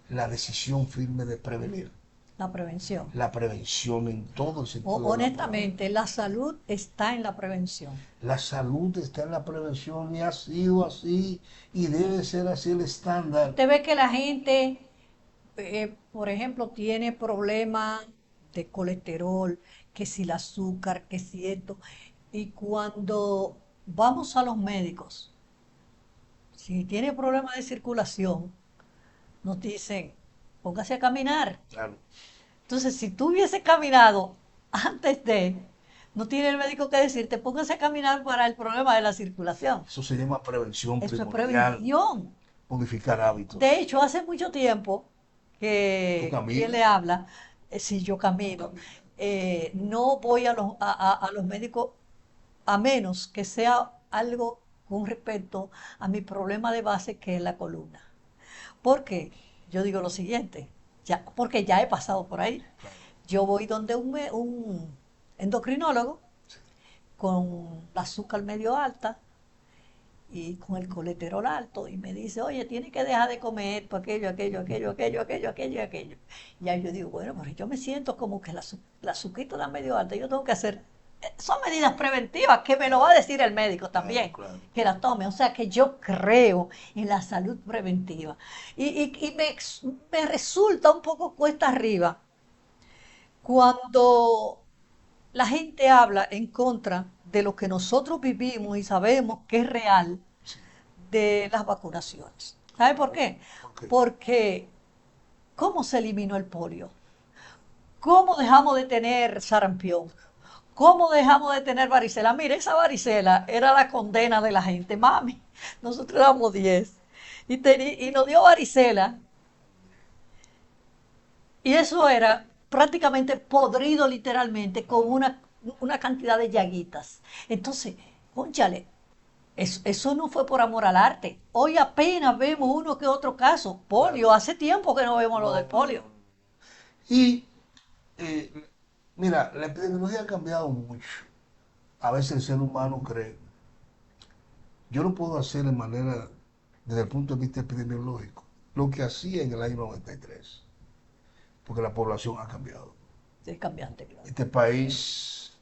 [SPEAKER 2] la decisión firme de prevenir,
[SPEAKER 1] La prevención.
[SPEAKER 2] la prevención en todo el sentido de la palabra.
[SPEAKER 1] Honestamente, la salud está en la prevención.
[SPEAKER 2] La salud está en la prevención y ha sido así y debe ser así el estándar.
[SPEAKER 1] Usted ve que la gente, por ejemplo, tiene problemas de colesterol, que si el azúcar, que si esto. Y cuando vamos a los médicos, si tiene problemas de circulación, nos dicen, póngase a caminar.
[SPEAKER 2] Claro.
[SPEAKER 1] Entonces, si tú hubiese caminado antes de, No tiene el médico que decirte, póngase a caminar para el problema de la circulación.
[SPEAKER 2] Eso se llama prevención
[SPEAKER 1] Eso es
[SPEAKER 2] primordial,
[SPEAKER 1] prevención.
[SPEAKER 2] modificar
[SPEAKER 1] De
[SPEAKER 2] hábitos.
[SPEAKER 1] hecho, hace mucho tiempo
[SPEAKER 2] ¿Tú
[SPEAKER 1] que quien le
[SPEAKER 2] caminas?
[SPEAKER 1] habla, si yo
[SPEAKER 2] ¿Tú
[SPEAKER 1] camino,
[SPEAKER 2] caminas?
[SPEAKER 1] no voy a los médicos a menos que sea algo con respecto a mi problema de base que es la columna. Porque yo digo lo siguiente, ya, porque ya he pasado por ahí.
[SPEAKER 2] Claro.
[SPEAKER 1] Yo voy donde un endocrinólogo
[SPEAKER 2] Sí.
[SPEAKER 1] con la azúcar medio alta y con el colesterol alto y me dice, oye, tiene que dejar de comer por aquello, aquello. Y ahí yo digo, bueno, pero yo me siento como que la azuquita está medio alta, yo tengo que hacer, son medidas preventivas que me lo va a decir el médico
[SPEAKER 2] Claro,
[SPEAKER 1] también,
[SPEAKER 2] claro.
[SPEAKER 1] que la tome. O sea que yo creo en la salud preventiva. Me resulta un poco cuesta arriba cuando la gente habla en contra de lo que nosotros vivimos y sabemos que es real
[SPEAKER 2] Sí.
[SPEAKER 1] de las vacunaciones. ¿Sabe por qué?
[SPEAKER 2] ¿Por qué?
[SPEAKER 1] Porque ¿cómo se eliminó el polio? ¿Cómo dejamos de tener sarampión? ¿Cómo dejamos de tener varicela? Mire, esa varicela era la condena de la gente. Mami, nosotros éramos 10 y nos dio varicela y eso era prácticamente podrido literalmente con una cantidad de llaguitas. Entonces, cónchale, eso no fue por amor al arte. Hoy apenas vemos uno que otro caso.
[SPEAKER 2] Claro.
[SPEAKER 1] Polio, hace tiempo que no vemos lo del
[SPEAKER 2] No, no, no,
[SPEAKER 1] polio.
[SPEAKER 2] no. Y eh, mira, la epidemiología ha cambiado mucho. A veces el ser humano cree, yo no puedo hacer de manera, desde el punto de vista epidemiológico, lo que hacía en el año 93, porque la población ha cambiado.
[SPEAKER 1] Es cambiante, claro.
[SPEAKER 2] Este país,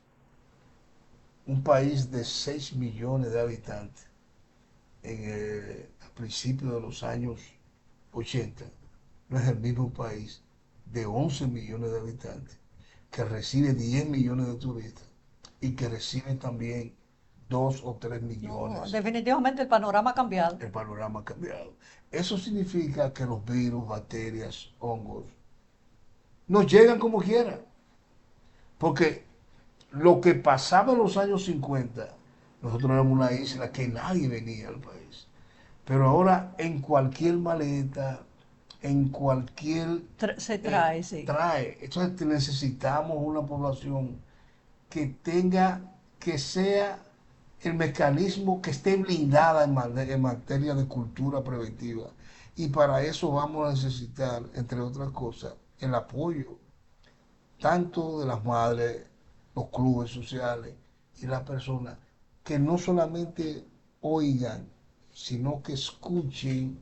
[SPEAKER 2] un país de 6 millones de habitantes, a principios de los años 80, no es el mismo país de 11 millones de habitantes, que recibe 10 millones de turistas y que recibe también 2 o 3
[SPEAKER 1] No,
[SPEAKER 2] millones.
[SPEAKER 1] definitivamente el panorama ha cambiado.
[SPEAKER 2] El panorama ha cambiado. Eso significa que los virus, bacterias, hongos, nos llegan como quiera. Porque lo que pasaba en los años 50, nosotros éramos una isla que nadie venía al país. Pero ahora en cualquier maleta, en cualquier
[SPEAKER 1] Se trae, sí.
[SPEAKER 2] trae. Entonces necesitamos una población que tenga, que sea el mecanismo que esté blindada en materia de cultura preventiva. Y para eso vamos a necesitar, entre otras cosas, el apoyo tanto de las madres, los clubes sociales y las personas que no solamente oigan, sino que escuchen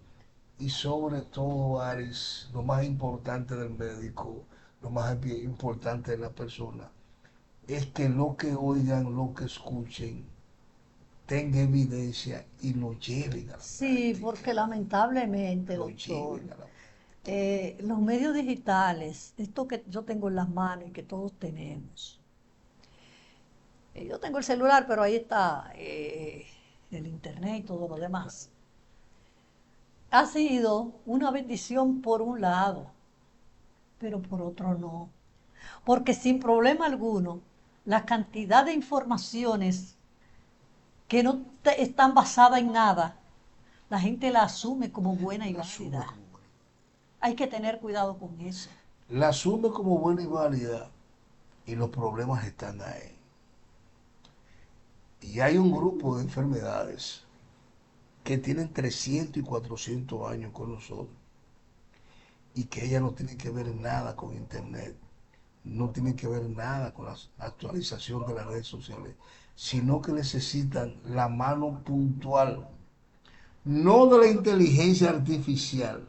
[SPEAKER 2] y sobre todo, Aris, lo más importante del médico, lo más importante de la persona, es que lo que oigan, lo que escuchen, tenga evidencia y lo lleven a la
[SPEAKER 1] Sí, porque
[SPEAKER 2] práctica,
[SPEAKER 1] lamentablemente,
[SPEAKER 2] lo
[SPEAKER 1] doctor,
[SPEAKER 2] lleven a la práctica.
[SPEAKER 1] los medios digitales, esto que yo tengo en las manos y que todos tenemos. Yo tengo el celular, pero ahí está el internet y todo lo demás. Ha sido una bendición por un lado, pero por otro no. Porque sin problema alguno, la cantidad de informaciones que no están basadas en nada, la gente la asume como buena y
[SPEAKER 2] La asume
[SPEAKER 1] válida.
[SPEAKER 2] como buena.
[SPEAKER 1] Hay que tener cuidado con eso.
[SPEAKER 2] La asume como buena y válida y los problemas están ahí. Y hay un grupo de enfermedades que tienen 300 y 400 años con nosotros y que ellas no tienen que ver nada con Internet, no tienen que ver nada con la actualización de las redes sociales, sino que necesitan la mano puntual, no de la inteligencia artificial,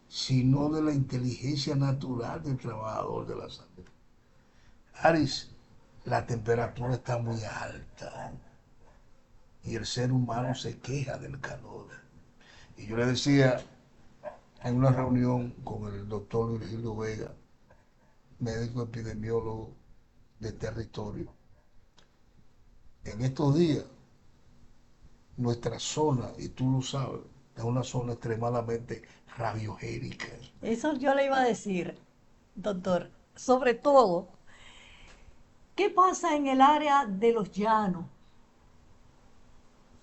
[SPEAKER 2] sino de la inteligencia natural del trabajador de la salud. Aris, la temperatura está muy alta y el ser humano se queja del calor. Y yo le decía en una reunión con el doctor Virgilio Vega, médico epidemiólogo de territorio, en estos días nuestra zona, y tú lo sabes, es una zona extremadamente radiogénica.
[SPEAKER 1] Eso yo le iba a decir, doctor, sobre todo ¿Qué pasa en el área de los llanos?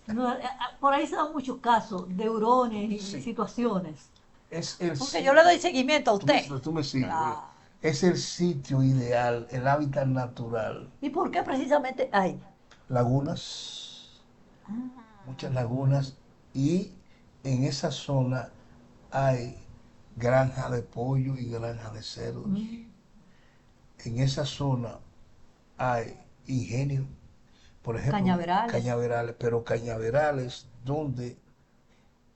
[SPEAKER 1] No, por ahí se dan muchos casos de hurones y
[SPEAKER 2] Sí,
[SPEAKER 1] situaciones.
[SPEAKER 2] es el
[SPEAKER 1] Porque yo le doy
[SPEAKER 2] sitio,
[SPEAKER 1] seguimiento a usted.
[SPEAKER 2] tú me sigues, ¿verdad?
[SPEAKER 1] Claro.
[SPEAKER 2] Es el sitio ideal, el hábitat natural.
[SPEAKER 1] ¿Y por qué precisamente hay?
[SPEAKER 2] Lagunas,
[SPEAKER 1] Ah,
[SPEAKER 2] muchas lagunas, y en esa zona hay granja de pollo y granja de cerdos.
[SPEAKER 1] mm,
[SPEAKER 2] En esa zona hay ingenio, por ejemplo,
[SPEAKER 1] cañaverales.
[SPEAKER 2] cañaverales, pero cañaverales donde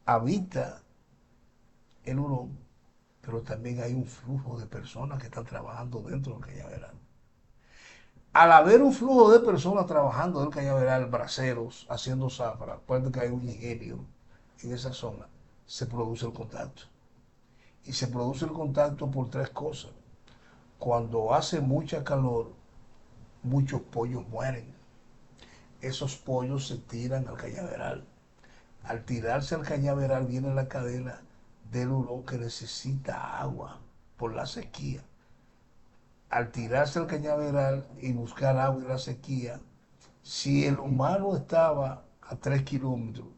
[SPEAKER 2] habita el hurón, pero también hay un flujo de personas que están trabajando dentro del cañaveral. Al haber un flujo de personas trabajando en el cañaveral, braceros, haciendo zafra, puede que hay un ingenio en esa zona, se produce el contacto. Y se produce el contacto por tres cosas. Cuando hace mucha calor, muchos pollos mueren. Esos pollos se tiran al cañaveral. Al tirarse al cañaveral viene la cadena del hurón que necesita agua por la sequía. Al tirarse al cañaveral y buscar agua y la sequía, si el humano estaba a 3 kilómetros,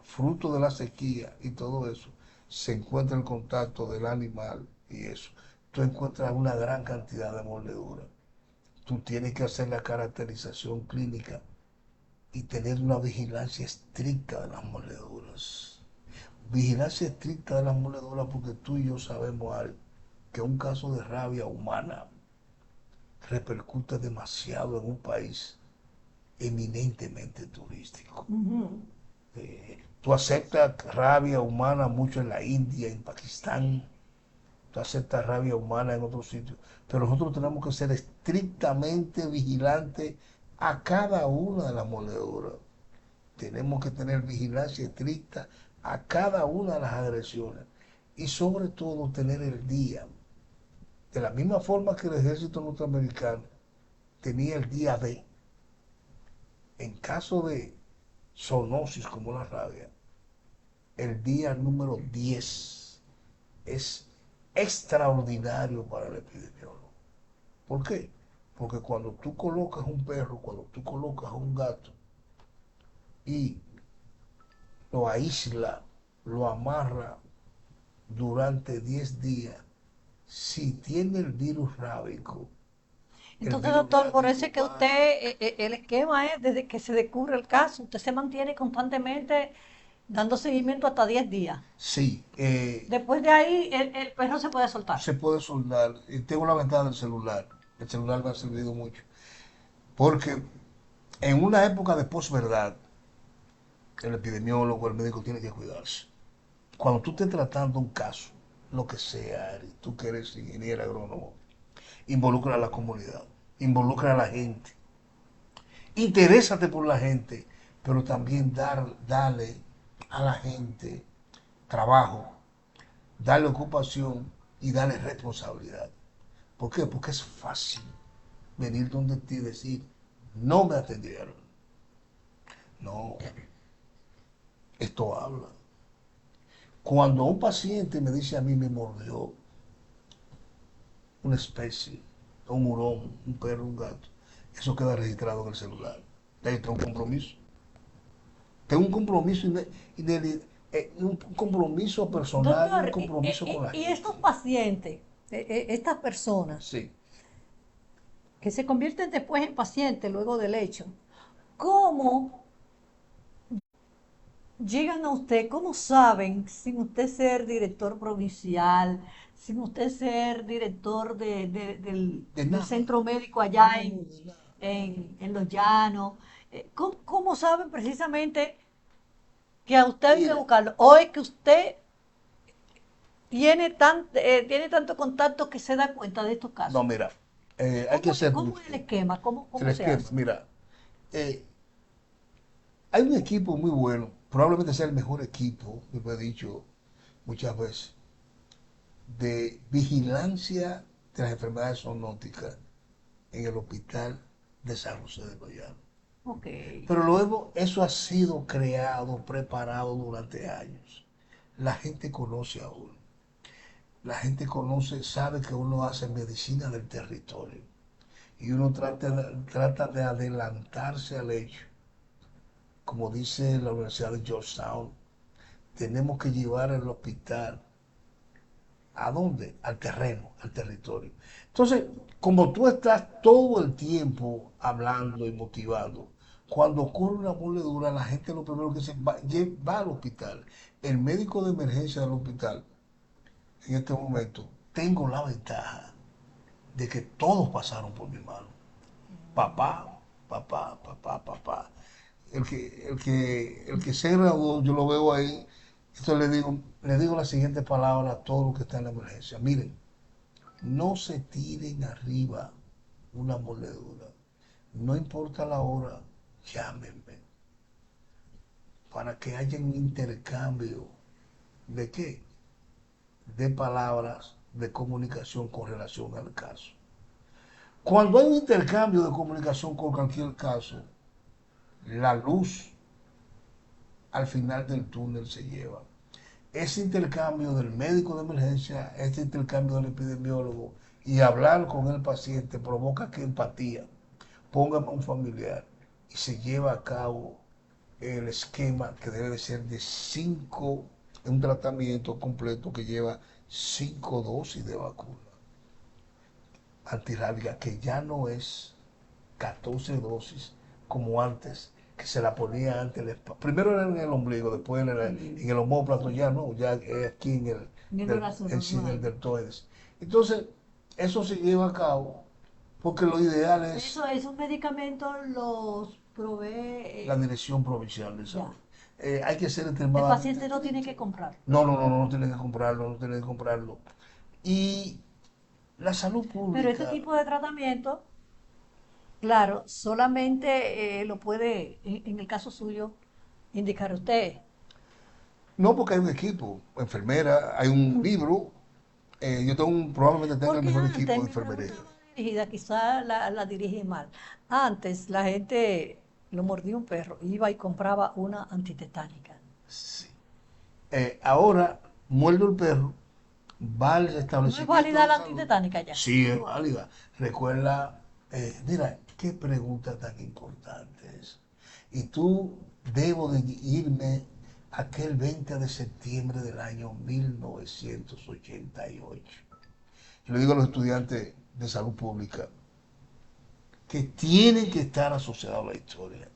[SPEAKER 2] fruto de la sequía y todo eso, se encuentra el contacto del animal y eso. Tú encuentras una gran cantidad de mordeduras. Tú tienes que hacer la caracterización clínica y tener una vigilancia estricta de las mordeduras. Vigilancia estricta de las mordeduras porque tú y yo sabemos algo, que un caso de rabia humana repercute demasiado en un país eminentemente turístico.
[SPEAKER 1] Ujú.
[SPEAKER 2] Tú aceptas rabia humana mucho en la India, en Pakistán, tú aceptas rabia humana en otros sitios, pero nosotros tenemos que ser estrictamente vigilantes a cada una de las mordeduras. Tenemos que tener vigilancia estricta a cada una de las agresiones y sobre todo tener el día. De la misma forma que el ejército norteamericano tenía el día D, en caso de zoonosis como la rabia, el día número 10 es extraordinario para el epidemiólogo. ¿Por qué? Porque cuando tú colocas un perro, cuando tú colocas un gato y lo aísla, lo amarra durante 10 días, si tiene el
[SPEAKER 1] Entonces,
[SPEAKER 2] virus
[SPEAKER 1] doctor, por eso
[SPEAKER 2] rábico
[SPEAKER 1] es que usted,
[SPEAKER 2] va.
[SPEAKER 1] el esquema es desde que se descubre el caso, usted se mantiene constantemente dando seguimiento hasta 10 días.
[SPEAKER 2] Sí,
[SPEAKER 1] Después de ahí, el perro se puede soltar.
[SPEAKER 2] se puede soldar. Tengo la ventaja del celular. El celular me ha servido mucho. Porque en una época de posverdad, el epidemiólogo, el médico tiene que cuidarse. Cuando tú estés tratando un caso, lo que sea, tú que eres ingeniero agrónomo, involucra a la comunidad, involucra a la gente, interésate por la gente, pero también darle a la gente trabajo, darle ocupación y darle responsabilidad. ¿Por qué? Porque es fácil venir donde ti y decir, no me atendieron. No, esto habla. Cuando un paciente me dice a mí me mordió una especie, un hurón, un perro, un gato, eso queda registrado en el celular. Ahí tengo un compromiso. Tengo un compromiso, un compromiso personal y un
[SPEAKER 1] Doctor,
[SPEAKER 2] compromiso con la
[SPEAKER 1] y
[SPEAKER 2] gente.
[SPEAKER 1] estos pacientes, estas personas
[SPEAKER 2] Sí.
[SPEAKER 1] que se convierten después en pacientes luego del hecho, ¿cómo llegan a usted? ¿Cómo saben, sin usted ser director provincial, sin usted ser director
[SPEAKER 2] De
[SPEAKER 1] del
[SPEAKER 2] nada.
[SPEAKER 1] centro médico allá
[SPEAKER 2] No, de nada.
[SPEAKER 1] en Los Llanos? ¿Cómo saben precisamente que a usted hay que
[SPEAKER 2] Mira,
[SPEAKER 1] buscarlo? ¿O es que usted tiene tanto contacto que se da cuenta de estos
[SPEAKER 2] no,
[SPEAKER 1] casos?
[SPEAKER 2] mira, hay que ser
[SPEAKER 1] ¿Cómo es el
[SPEAKER 2] justo.
[SPEAKER 1] esquema?
[SPEAKER 2] El
[SPEAKER 1] ¿Cómo se
[SPEAKER 2] esquema,
[SPEAKER 1] hace?
[SPEAKER 2] mira, eh, hay un equipo muy bueno, probablemente sea el mejor equipo, me lo he dicho muchas veces, de vigilancia de las enfermedades zoonóticas en el hospital de San José de los Llanos.
[SPEAKER 1] Ok.
[SPEAKER 2] Pero luego eso ha sido creado, preparado durante años. La gente conoce a uno. La gente conoce, sabe que uno hace medicina del territorio. y uno trata de adelantarse al hecho. Como dice la Universidad de Georgetown, tenemos que llevar el hospital. ¿A dónde? Al terreno, al territorio. Entonces, como tú estás todo el tiempo hablando y motivando, cuando ocurre una mordedura, la gente lo primero que se va al hospital. El médico de emergencia del hospital, en este momento, tengo la ventaja de que todos pasaron por mi mano. Papá, papá, papá, papá. El que se graduó, yo lo veo ahí. Entonces le digo la siguiente palabra a todos los que están en la emergencia. Miren, no se tiren arriba una mordedura. No importa la hora, llámenme. Para que haya un intercambio de qué? De palabras, de comunicación con relación al caso. Cuando hay un intercambio de comunicación con cualquier caso, la luz al final del túnel se lleva. Ese intercambio del médico de emergencia, este intercambio del epidemiólogo y hablar con el paciente provoca que empatía, pongan a un familiar y se lleva a cabo el esquema que debe de ser de 5, un tratamiento completo que lleva 5 dosis de vacuna antirrábica, que ya no es 14 dosis como antes, que se la ponía antes. Primero era en el ombligo, después en el omóplato, ya no, ya es aquí en el deltoides. Entonces, eso se lleva a cabo porque lo ideal es
[SPEAKER 1] Esos medicamentos los provee
[SPEAKER 2] la Dirección Provincial de
[SPEAKER 1] ya.
[SPEAKER 2] Salud. Hay que ser
[SPEAKER 1] El
[SPEAKER 2] extremadamente
[SPEAKER 1] paciente no tiene que comprar.
[SPEAKER 2] No, no, no, no, no tiene que comprarlo, no tiene que comprarlo. Y la salud
[SPEAKER 1] Pero este
[SPEAKER 2] pública,
[SPEAKER 1] tipo de tratamiento, claro, solamente lo puede, en el caso suyo, indicar usted.
[SPEAKER 2] no porque hay un equipo, enfermera, hay un libro, yo probablemente tenga el
[SPEAKER 1] Porque
[SPEAKER 2] mejor
[SPEAKER 1] antes,
[SPEAKER 2] equipo de
[SPEAKER 1] mi pregunta
[SPEAKER 2] enfermería.
[SPEAKER 1] va dirigida, quizá la dirigí mal. Antes la gente lo mordía un perro, iba y compraba una antitetánica.
[SPEAKER 2] Sí. Ahora, muerdo el perro, va al
[SPEAKER 1] ¿No es
[SPEAKER 2] establecimiento
[SPEAKER 1] válida
[SPEAKER 2] de
[SPEAKER 1] la
[SPEAKER 2] salud.
[SPEAKER 1] antitetánica ya?
[SPEAKER 2] Sí, es válida. Recuerda, mira, qué pregunta tan importante es. Y tú debo de irme aquel 20 de septiembre del año 1988. Yo le digo a los estudiantes de salud pública que tienen que estar asociados a la historia.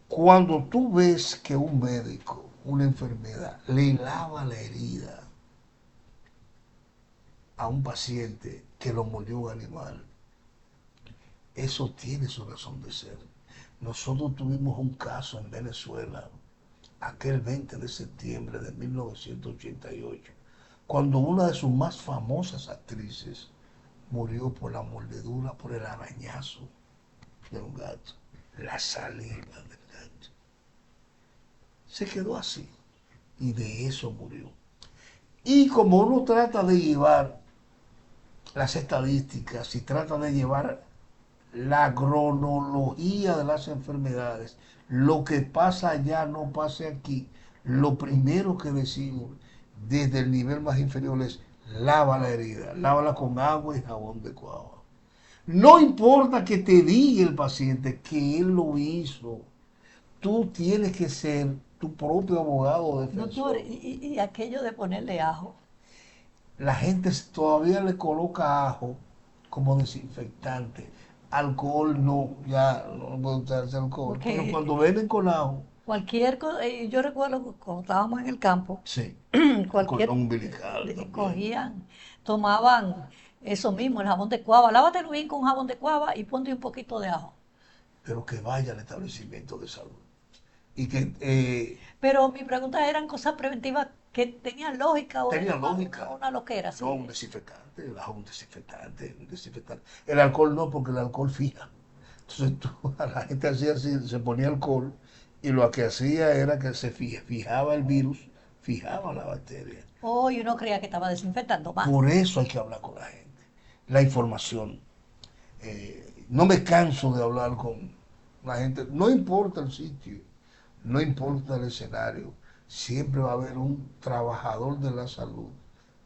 [SPEAKER 2] Cuando tú ves que un médico, una enfermedad, le lava la herida a un paciente que lo mordió un animal, eso tiene su razón de ser. Nosotros tuvimos un caso en Venezuela, aquel 20 de septiembre de 1988, cuando una de sus más famosas actrices murió por la mordedura, por el arañazo de un gato, la saliva del gato. Se quedó así y de eso murió. Y como uno trata de llevar las estadísticas y trata de llevar la cronología de las enfermedades, lo que pasa allá no pase aquí, lo primero que decimos desde el nivel más inferior es lava la herida, lávala con agua y jabón de cuava. No importa que te diga el paciente que él lo hizo, tú tienes que ser tu propio abogado
[SPEAKER 1] Doctor,
[SPEAKER 2] defensor.
[SPEAKER 1] y aquello de ponerle ajo.
[SPEAKER 2] La gente todavía le coloca ajo como desinfectante. Alcohol no, ya no puede usarse alcohol. Pero
[SPEAKER 1] Porque
[SPEAKER 2] cuando venden con ajo,
[SPEAKER 1] cualquier cosa, yo recuerdo cuando estábamos en el campo,
[SPEAKER 2] sí, el cordón
[SPEAKER 1] cualquier,
[SPEAKER 2] umbilical también.
[SPEAKER 1] cogían, tomaban eso mismo, el jabón de cuava. Lávatelo bien con jabón de cuava y ponte un poquito de ajo.
[SPEAKER 2] Pero que vaya al establecimiento de salud. Y que
[SPEAKER 1] Pero mi pregunta eran cosas preventivas que tenían lógica o
[SPEAKER 2] tenga
[SPEAKER 1] era
[SPEAKER 2] lógica.
[SPEAKER 1] una loquera,
[SPEAKER 2] No,
[SPEAKER 1] sí.
[SPEAKER 2] un desinfectante, el ajo un desinfectante, un desinfectante. El alcohol no, porque el alcohol fija. Entonces a la gente hacía así, se ponía alcohol y lo que hacía era que se fijaba el virus, fijaba la bacteria.
[SPEAKER 1] Oh, y uno creía que estaba desinfectando más.
[SPEAKER 2] Por eso hay que hablar con la gente. La información. No me canso de hablar con la gente. No importa el sitio, no importa el escenario. Siempre va a haber un trabajador de la salud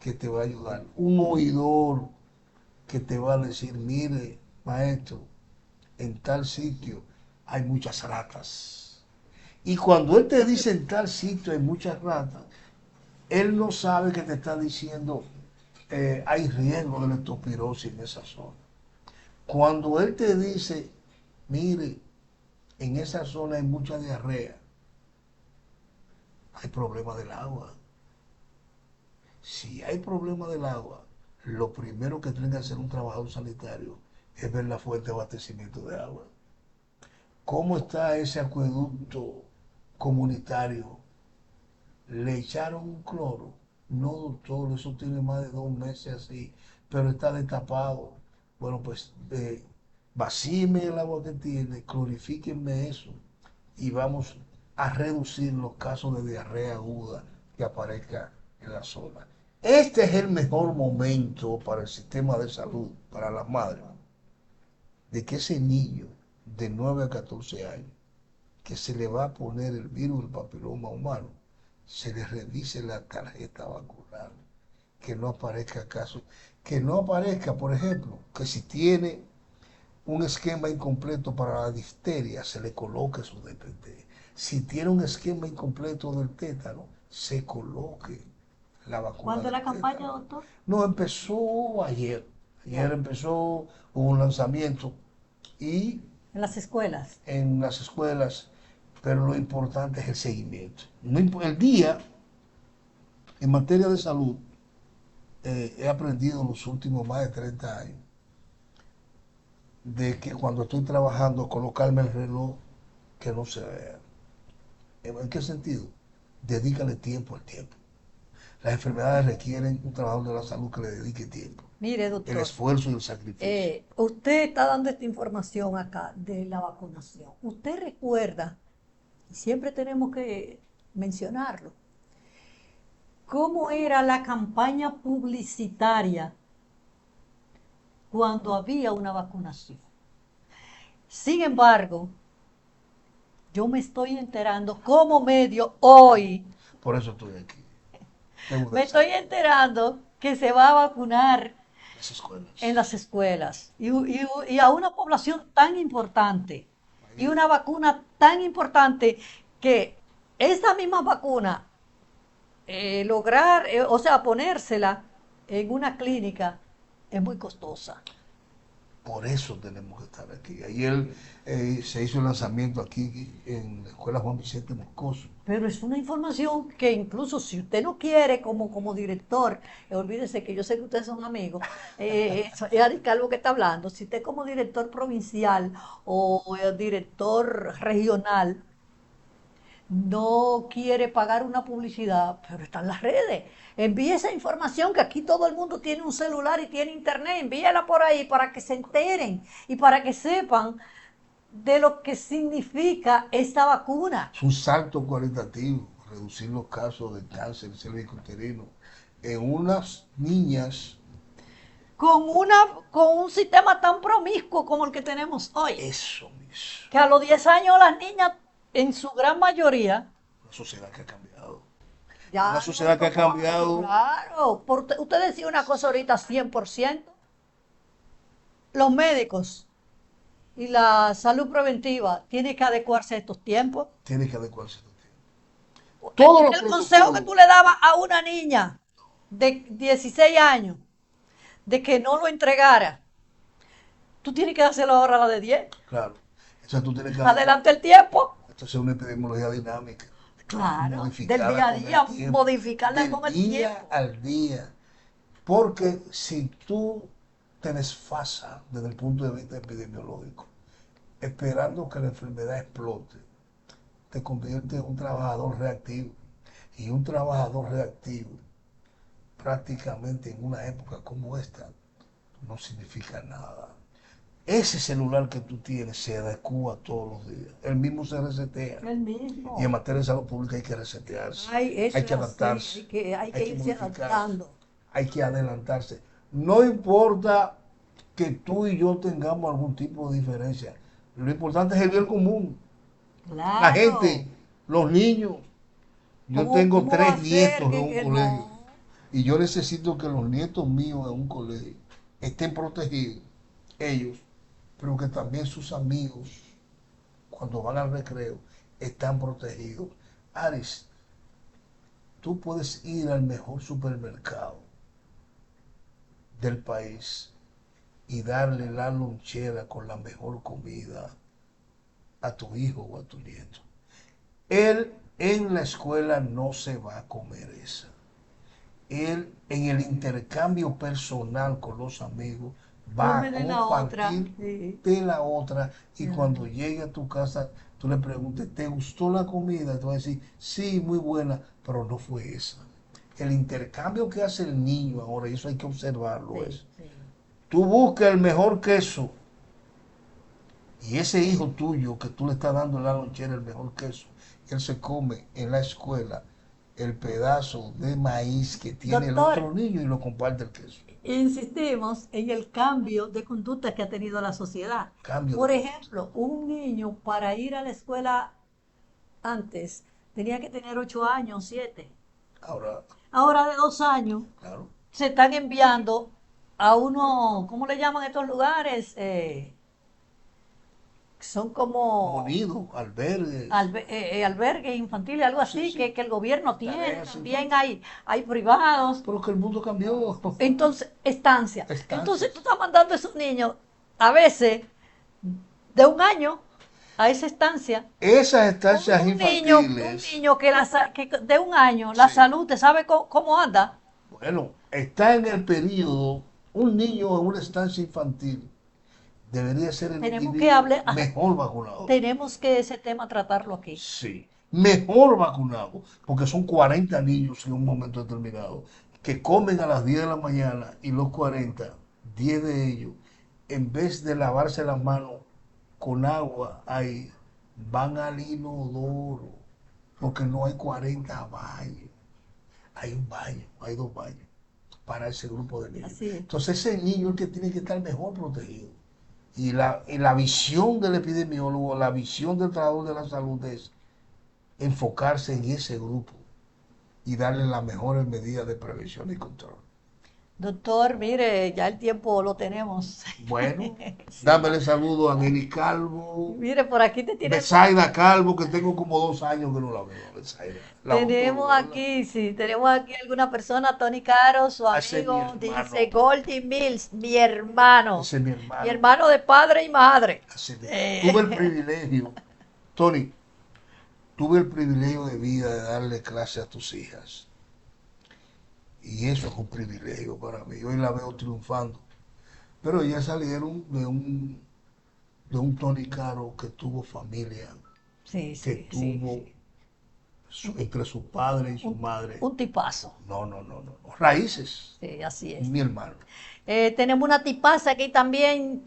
[SPEAKER 2] que te va a ayudar. Un oidor que te va a decir, mire, maestro, en tal sitio hay muchas ratas. Y cuando él te dice en tal sitio hay muchas ratas, él no sabe que te está diciendo hay riesgo de leptospirosis en esa zona. Cuando él te dice, mire, en esa zona hay mucha diarrea, hay problema del agua. Si hay problema del agua, lo primero que tiene que hacer un trabajador sanitario es ver la fuente de abastecimiento de agua. ¿Cómo está ese acueducto comunitario? ¿Le echaron un cloro? No, doctor, eso tiene más de 2 meses así, pero está destapado. Bueno, pues vacíeme el agua que tiene, clorifíquenme eso y vamos a reducir los casos de diarrea aguda que aparezca en la zona. Este es el mejor momento para el sistema de salud, para las madres, de que ese niño de 9 a 14 años, que se le va a poner el virus del papiloma humano, se le revise la tarjeta vacunal, que no aparezca casos, que no aparezca, por ejemplo, que si tiene un esquema incompleto para la difteria, se le coloque su DPT. Si tiene un esquema incompleto del tétano, se coloque la vacuna.
[SPEAKER 1] ¿Cuándo es la
[SPEAKER 2] del
[SPEAKER 1] campaña,
[SPEAKER 2] tétano.
[SPEAKER 1] doctor?
[SPEAKER 2] No, empezó ayer. Ayer empezó un lanzamiento y
[SPEAKER 1] En las escuelas.
[SPEAKER 2] en las escuelas, pero lo importante es el seguimiento. El día, en materia de salud, he aprendido en los últimos más de 30 años de que cuando estoy trabajando, colocarme el reloj que no se vea. ¿En qué sentido? Dedícale tiempo al tiempo. Las enfermedades requieren un trabajador de la salud que le dedique tiempo.
[SPEAKER 1] Mire,
[SPEAKER 2] El
[SPEAKER 1] doctor,
[SPEAKER 2] esfuerzo y el sacrificio.
[SPEAKER 1] usted está dando esta información acá de la vacunación. Usted recuerda, y siempre tenemos que mencionarlo, cómo era la campaña publicitaria cuando había una vacunación. Sin embargo, yo me estoy enterando como medio hoy,
[SPEAKER 2] Por eso estoy aquí.
[SPEAKER 1] me estoy enterando que se va a vacunar
[SPEAKER 2] Las escuelas.
[SPEAKER 1] en las escuelas y a una población tan importante y una vacuna tan importante que esa misma vacuna, lograr, o sea, ponérsela en una clínica es muy costosa.
[SPEAKER 2] Por eso tenemos que estar aquí. Ayer se hizo el lanzamiento aquí en la Escuela Juan Vicente Moscoso.
[SPEAKER 1] Pero es una información que incluso si usted no quiere como director, olvídese que yo sé que ustedes son amigos, es Ari Calvo que está hablando, si usted como director provincial o director regional no quiere pagar una publicidad, pero está en las redes. Envíe esa información que aquí todo el mundo tiene un celular y tiene internet, envíela por ahí para que se enteren y para que sepan de lo que significa esta vacuna.
[SPEAKER 2] Es un salto cualitativo, reducir los casos de cáncer cervicuterino en unas niñas.
[SPEAKER 1] Con un sistema tan promiscuo como el que tenemos hoy,
[SPEAKER 2] Eso mismo.
[SPEAKER 1] que a los 10 años las niñas, en su gran mayoría,
[SPEAKER 2] Una sociedad que ha cambiado.
[SPEAKER 1] ya
[SPEAKER 2] Una sociedad que ha cambiado.
[SPEAKER 1] Claro, usted decía una cosa ahorita, 100%, los médicos y la salud preventiva tienen que adecuarse a estos tiempos.
[SPEAKER 2] Tiene que adecuarse a estos tiempos. Todos los
[SPEAKER 1] El consejo que
[SPEAKER 2] protocolos.
[SPEAKER 1] tú le dabas a una niña de 16 años de que no lo entregara, tú tienes que dárselo ahora a la de 10.
[SPEAKER 2] Claro. Entonces tú tienes que
[SPEAKER 1] Adelante el tiempo.
[SPEAKER 2] Esto es una epidemiología dinámica.
[SPEAKER 1] Claro, del
[SPEAKER 2] Modificada
[SPEAKER 1] día a
[SPEAKER 2] con el
[SPEAKER 1] día,
[SPEAKER 2] tiempo,
[SPEAKER 1] modificarla
[SPEAKER 2] del
[SPEAKER 1] con el
[SPEAKER 2] día
[SPEAKER 1] tiempo.
[SPEAKER 2] al día. Porque si tú te desfasas desde el punto de vista epidemiológico, esperando que la enfermedad explote, te convierte en un trabajador reactivo. Y un trabajador reactivo, prácticamente en una época como esta, no significa nada. Ese celular que tú tienes se adecua todos los días. El mismo se resetea.
[SPEAKER 1] El mismo.
[SPEAKER 2] Y en materia de salud pública hay que resetearse.
[SPEAKER 1] Eso
[SPEAKER 2] Hay que
[SPEAKER 1] es así,
[SPEAKER 2] adaptarse.
[SPEAKER 1] hay que irse
[SPEAKER 2] modificarse,
[SPEAKER 1] adaptando.
[SPEAKER 2] hay que adelantarse. No importa que tú y yo tengamos algún tipo de diferencia. Lo importante es el bien común.
[SPEAKER 1] Claro.
[SPEAKER 2] La gente, los niños. Yo tengo
[SPEAKER 1] ¿Cómo va
[SPEAKER 2] 3
[SPEAKER 1] a ser
[SPEAKER 2] nietos en
[SPEAKER 1] que
[SPEAKER 2] un
[SPEAKER 1] no?
[SPEAKER 2] colegio. Y yo necesito que los nietos míos en un colegio estén protegidos ellos, pero que también sus amigos, cuando van al recreo, están protegidos. Aris, tú puedes ir al mejor supermercado del país y darle la lonchera con la mejor comida a tu hijo o a tu nieto. Él en la escuela no se va a comer esa. Él en el intercambio personal con los amigos va
[SPEAKER 1] Come
[SPEAKER 2] a
[SPEAKER 1] de la otra.
[SPEAKER 2] compartir
[SPEAKER 1] Sí.
[SPEAKER 2] de la otra y cuando
[SPEAKER 1] Ajá.
[SPEAKER 2] llegue a tu casa tú le preguntes, ¿te gustó la comida? Y tú vas a decir, sí, muy buena, pero no fue esa. El intercambio que hace el niño ahora, y eso hay que observarlo,
[SPEAKER 1] Sí,
[SPEAKER 2] es,
[SPEAKER 1] sí.
[SPEAKER 2] tú buscas el mejor queso y ese hijo tuyo que tú le estás dando en la lonchera el mejor queso, él se come en la escuela el pedazo de maíz que tiene el
[SPEAKER 1] Doctor,
[SPEAKER 2] otro niño y lo comparte el queso.
[SPEAKER 1] insistimos en el cambio de conducta que ha tenido la sociedad.
[SPEAKER 2] Cambio de
[SPEAKER 1] Por
[SPEAKER 2] conducta.
[SPEAKER 1] ejemplo, un niño para ir a la escuela antes tenía que tener 8 años, 7.
[SPEAKER 2] Ahora,
[SPEAKER 1] Ahora de 2 años
[SPEAKER 2] claro,
[SPEAKER 1] se están enviando a uno, ¿cómo le llaman estos lugares? Son
[SPEAKER 2] como
[SPEAKER 1] como
[SPEAKER 2] nido, albergues,
[SPEAKER 1] albergues infantiles, algo
[SPEAKER 2] sí,
[SPEAKER 1] así,
[SPEAKER 2] sí,
[SPEAKER 1] que el gobierno tiene,
[SPEAKER 2] tareas
[SPEAKER 1] también
[SPEAKER 2] infantiles.
[SPEAKER 1] hay privados.
[SPEAKER 2] Pero que el mundo cambió.
[SPEAKER 1] Entonces, estancia. Entonces tú
[SPEAKER 2] Estancias.
[SPEAKER 1] estás mandando a esos niños, a veces, de 1 año a esa estancia.
[SPEAKER 2] Esas
[SPEAKER 1] Un,
[SPEAKER 2] estancias
[SPEAKER 1] un
[SPEAKER 2] infantiles,
[SPEAKER 1] niño que de 1 año, la
[SPEAKER 2] sí.
[SPEAKER 1] salud, ¿te sabe cómo anda?
[SPEAKER 2] Bueno, está en el periodo, un niño en una estancia infantil debería ser el
[SPEAKER 1] Tenemos que
[SPEAKER 2] individuo
[SPEAKER 1] hablar,
[SPEAKER 2] mejor vacunado.
[SPEAKER 1] tenemos que ese tema tratarlo aquí.
[SPEAKER 2] Sí, mejor vacunado, porque son 40 niños en un momento determinado que comen a las 10 de la mañana y los 40, 10 de ellos, en vez de lavarse las manos con agua ahí, van al inodoro, porque no hay 40 baños. Hay un baño, hay 2 baños para ese grupo de niños.
[SPEAKER 1] Así es.
[SPEAKER 2] Entonces ese niño es el que tiene que estar mejor protegido. Y la visión del epidemiólogo, la visión del trabajador de la salud es enfocarse en ese grupo y darle las mejores medidas de prevención y control.
[SPEAKER 1] Doctor, mire, ya el tiempo lo tenemos.
[SPEAKER 2] Bueno,
[SPEAKER 1] Sí.
[SPEAKER 2] dámele saludo a Nelly Calvo,
[SPEAKER 1] Mire, por aquí te tienen.
[SPEAKER 2] Besaida Calvo, que tengo como 2 años que no la veo, Besaida, la
[SPEAKER 1] Tenemos
[SPEAKER 2] odontóloga, ¿verdad?
[SPEAKER 1] aquí, sí, tenemos aquí alguna persona, Tony Caro, su
[SPEAKER 2] Ese es mi
[SPEAKER 1] amigo, dice
[SPEAKER 2] hermano,
[SPEAKER 1] Goldie Mills,
[SPEAKER 2] ese es mi
[SPEAKER 1] mi
[SPEAKER 2] hermano.
[SPEAKER 1] hermano de padre y madre.
[SPEAKER 2] Así mismo. Tuve el
[SPEAKER 1] Eh,
[SPEAKER 2] privilegio, Tony, tuve el privilegio de vida de darle clase a tus hijas. Y eso es un privilegio para mí. Hoy la veo triunfando. Pero ellas salieron de un Tony Caro que tuvo familia,
[SPEAKER 1] sí,
[SPEAKER 2] que
[SPEAKER 1] sí, sí,
[SPEAKER 2] tuvo
[SPEAKER 1] sí. Un, ti-
[SPEAKER 2] entre su padre y su
[SPEAKER 1] un-
[SPEAKER 2] madre.
[SPEAKER 1] un tipazo.
[SPEAKER 2] No, no, no, no, no. Raíces,
[SPEAKER 1] Sí, así es.
[SPEAKER 2] mi hermano.
[SPEAKER 1] Tenemos una tipaza aquí también,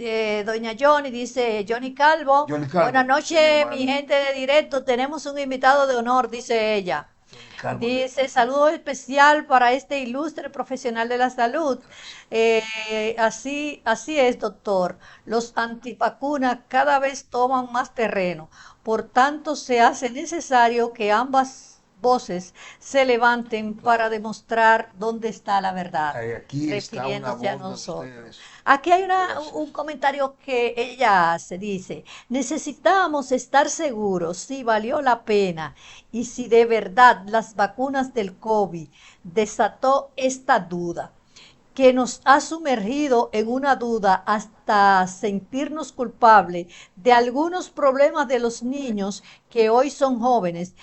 [SPEAKER 1] doña Johnny, dice Johnny Calvo.
[SPEAKER 2] Johnny
[SPEAKER 1] Buenas
[SPEAKER 2] Calvo, ese es mi
[SPEAKER 1] noches, mi
[SPEAKER 2] hermano.
[SPEAKER 1] gente de directo. Tenemos un invitado de honor, dice ella.
[SPEAKER 2] Johnny Calvo es mi
[SPEAKER 1] Dice,
[SPEAKER 2] hermano.
[SPEAKER 1] saludo especial para este ilustre profesional de la salud.
[SPEAKER 2] Gracias.
[SPEAKER 1] Así es, doctor. Los antivacunas cada vez toman más terreno. Por tanto, se hace necesario que ambas voces se levanten para
[SPEAKER 2] Claro.
[SPEAKER 1] demostrar dónde está la verdad,
[SPEAKER 2] Aquí está una
[SPEAKER 1] refiriéndose a
[SPEAKER 2] voz de
[SPEAKER 1] nosotros.
[SPEAKER 2] ustedes.
[SPEAKER 1] Aquí hay un
[SPEAKER 2] Gracias.
[SPEAKER 1] comentario que ella hace, dice, necesitamos estar seguros si valió la pena y si de verdad las vacunas del COVID desató esta duda que nos ha sumergido en una duda hasta sentirnos culpables de algunos problemas de los niños que hoy son jóvenes.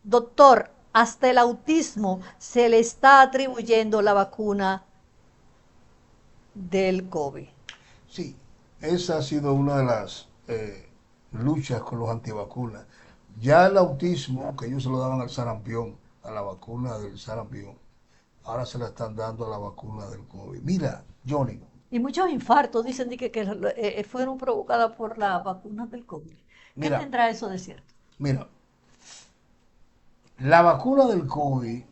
[SPEAKER 1] Doctor, hasta el autismo se le está atribuyendo la vacuna del COVID.
[SPEAKER 2] Sí, esa ha sido una de las luchas con los antivacunas. Ya el autismo, que ellos se lo daban al sarampión, a la vacuna del sarampión, ahora se la están dando a la vacuna del COVID. Mira, Johnny,
[SPEAKER 1] Y muchos infartos dicen que fueron provocadas por la vacuna del COVID. ¿Qué
[SPEAKER 2] mira,
[SPEAKER 1] tendrá eso de cierto?
[SPEAKER 2] mira, la vacuna del COVID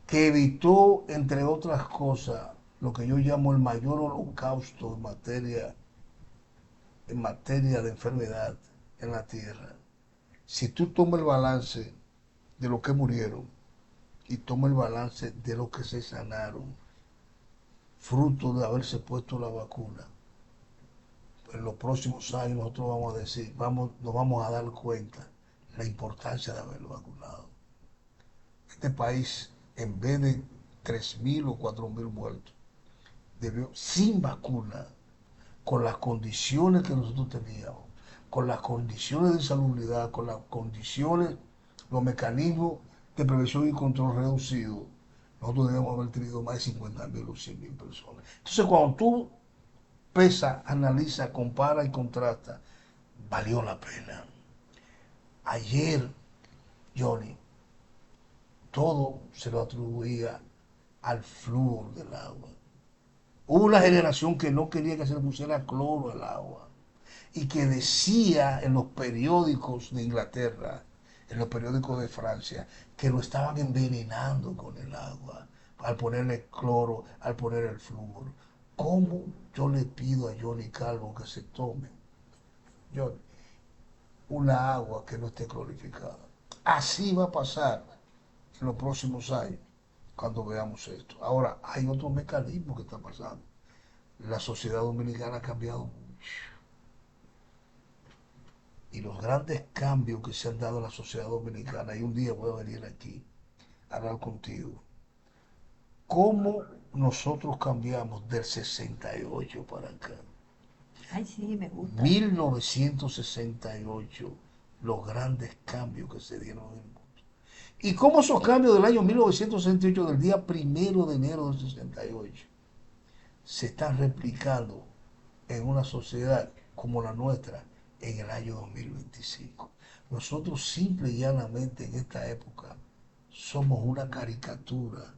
[SPEAKER 2] que evitó, entre otras cosas, lo que yo llamo el mayor holocausto en materia de enfermedad en la Tierra. Si tú tomas el balance de los que murieron y tomas el balance de los que se sanaron, fruto de haberse puesto la vacuna. En los próximos años nosotros vamos a decir, nos vamos a dar cuenta la importancia de haberlo vacunado. Este país, en vez de 3.000 o 4.000 muertos, debió, sin vacuna, con las condiciones que nosotros teníamos, con las condiciones de salubridad, con las condiciones, los mecanismos de prevención y control reducidos, nosotros debemos haber tenido más de 50.000 o 100.000 personas. Entonces, cuando tú pesa, analiza, compara y contrasta, valió la pena. Ayer, Johnny, todo se lo atribuía al flúor del agua. Hubo una generación que no quería que se le pusiera cloro al agua y que decía en los periódicos de Inglaterra, en los periódicos de Francia, que lo estaban envenenando con el agua al ponerle cloro, al poner el flúor. ¿Cómo yo le pido a Johnny Calvo que se tome, Johnny, una agua que no esté clorificada? Así va a pasar en los próximos años cuando veamos esto. Ahora, hay otro mecanismo que está pasando. La sociedad dominicana ha cambiado mucho. Y los grandes cambios que se han dado en la sociedad dominicana, y un día voy a venir aquí a hablar contigo, cómo nosotros cambiamos del 68 para acá.
[SPEAKER 1] Ay, sí, me gusta.
[SPEAKER 2] 1968, los grandes cambios que se dieron en el mundo. Y cómo esos cambios del año 1968, del día 1 de enero del 68, se están replicando en una sociedad como la nuestra en el año 2025. Nosotros simple y llanamente en esta época somos una caricatura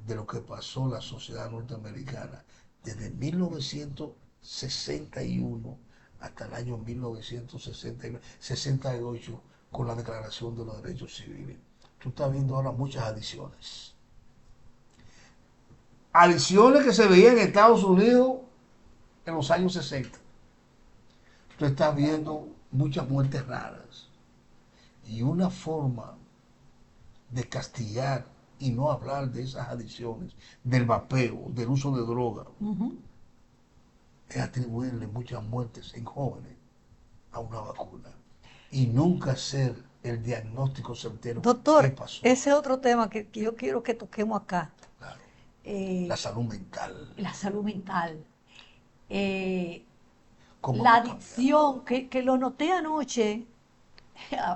[SPEAKER 2] de lo que pasó en la sociedad norteamericana desde 1961 hasta el año 1968 con la Declaración de los Derechos Civiles. Tú estás viendo ahora muchas adiciones. Adiciones que se veían en Estados Unidos en los años 60. Tú estás viendo muchas muertes raras. Y una forma de castigar y no hablar de esas adicciones, del vapeo, del uso de droga, es atribuirle muchas muertes en jóvenes a una vacuna y nunca hacer el diagnóstico certero.
[SPEAKER 1] Doctor,
[SPEAKER 2] ¿Qué pasó?
[SPEAKER 1] ese es otro tema que yo quiero que toquemos acá.
[SPEAKER 2] Claro.
[SPEAKER 1] Eh,
[SPEAKER 2] La salud mental.
[SPEAKER 1] la salud mental. Eh,
[SPEAKER 2] ¿Cómo
[SPEAKER 1] la
[SPEAKER 2] ha cambiado?
[SPEAKER 1] adicción, que lo noté anoche.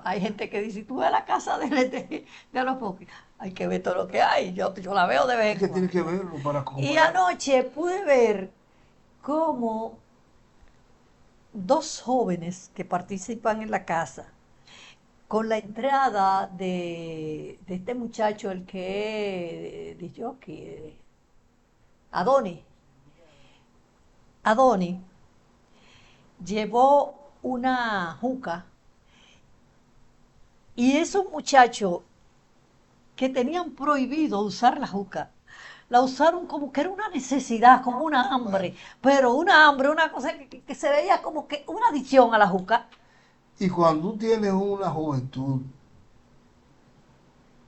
[SPEAKER 1] Hay gente que dice, tú ves la casa de los Poké, hay que ver todo lo que hay. Yo la veo de vez
[SPEAKER 2] Es que
[SPEAKER 1] en
[SPEAKER 2] tiene
[SPEAKER 1] cuando.
[SPEAKER 2] que verlo para
[SPEAKER 1] Y
[SPEAKER 2] comparar.
[SPEAKER 1] anoche pude ver cómo dos jóvenes que participan en la casa, con la entrada de este muchacho, el que es de jockey, Adoni, Adoni, llevó una juca y esos muchachos que tenían prohibido usar la juca, la usaron como que era una necesidad, como una hambre, pero una hambre, una cosa que se veía como que una adicción a la juca.
[SPEAKER 2] Y cuando tú tienes una juventud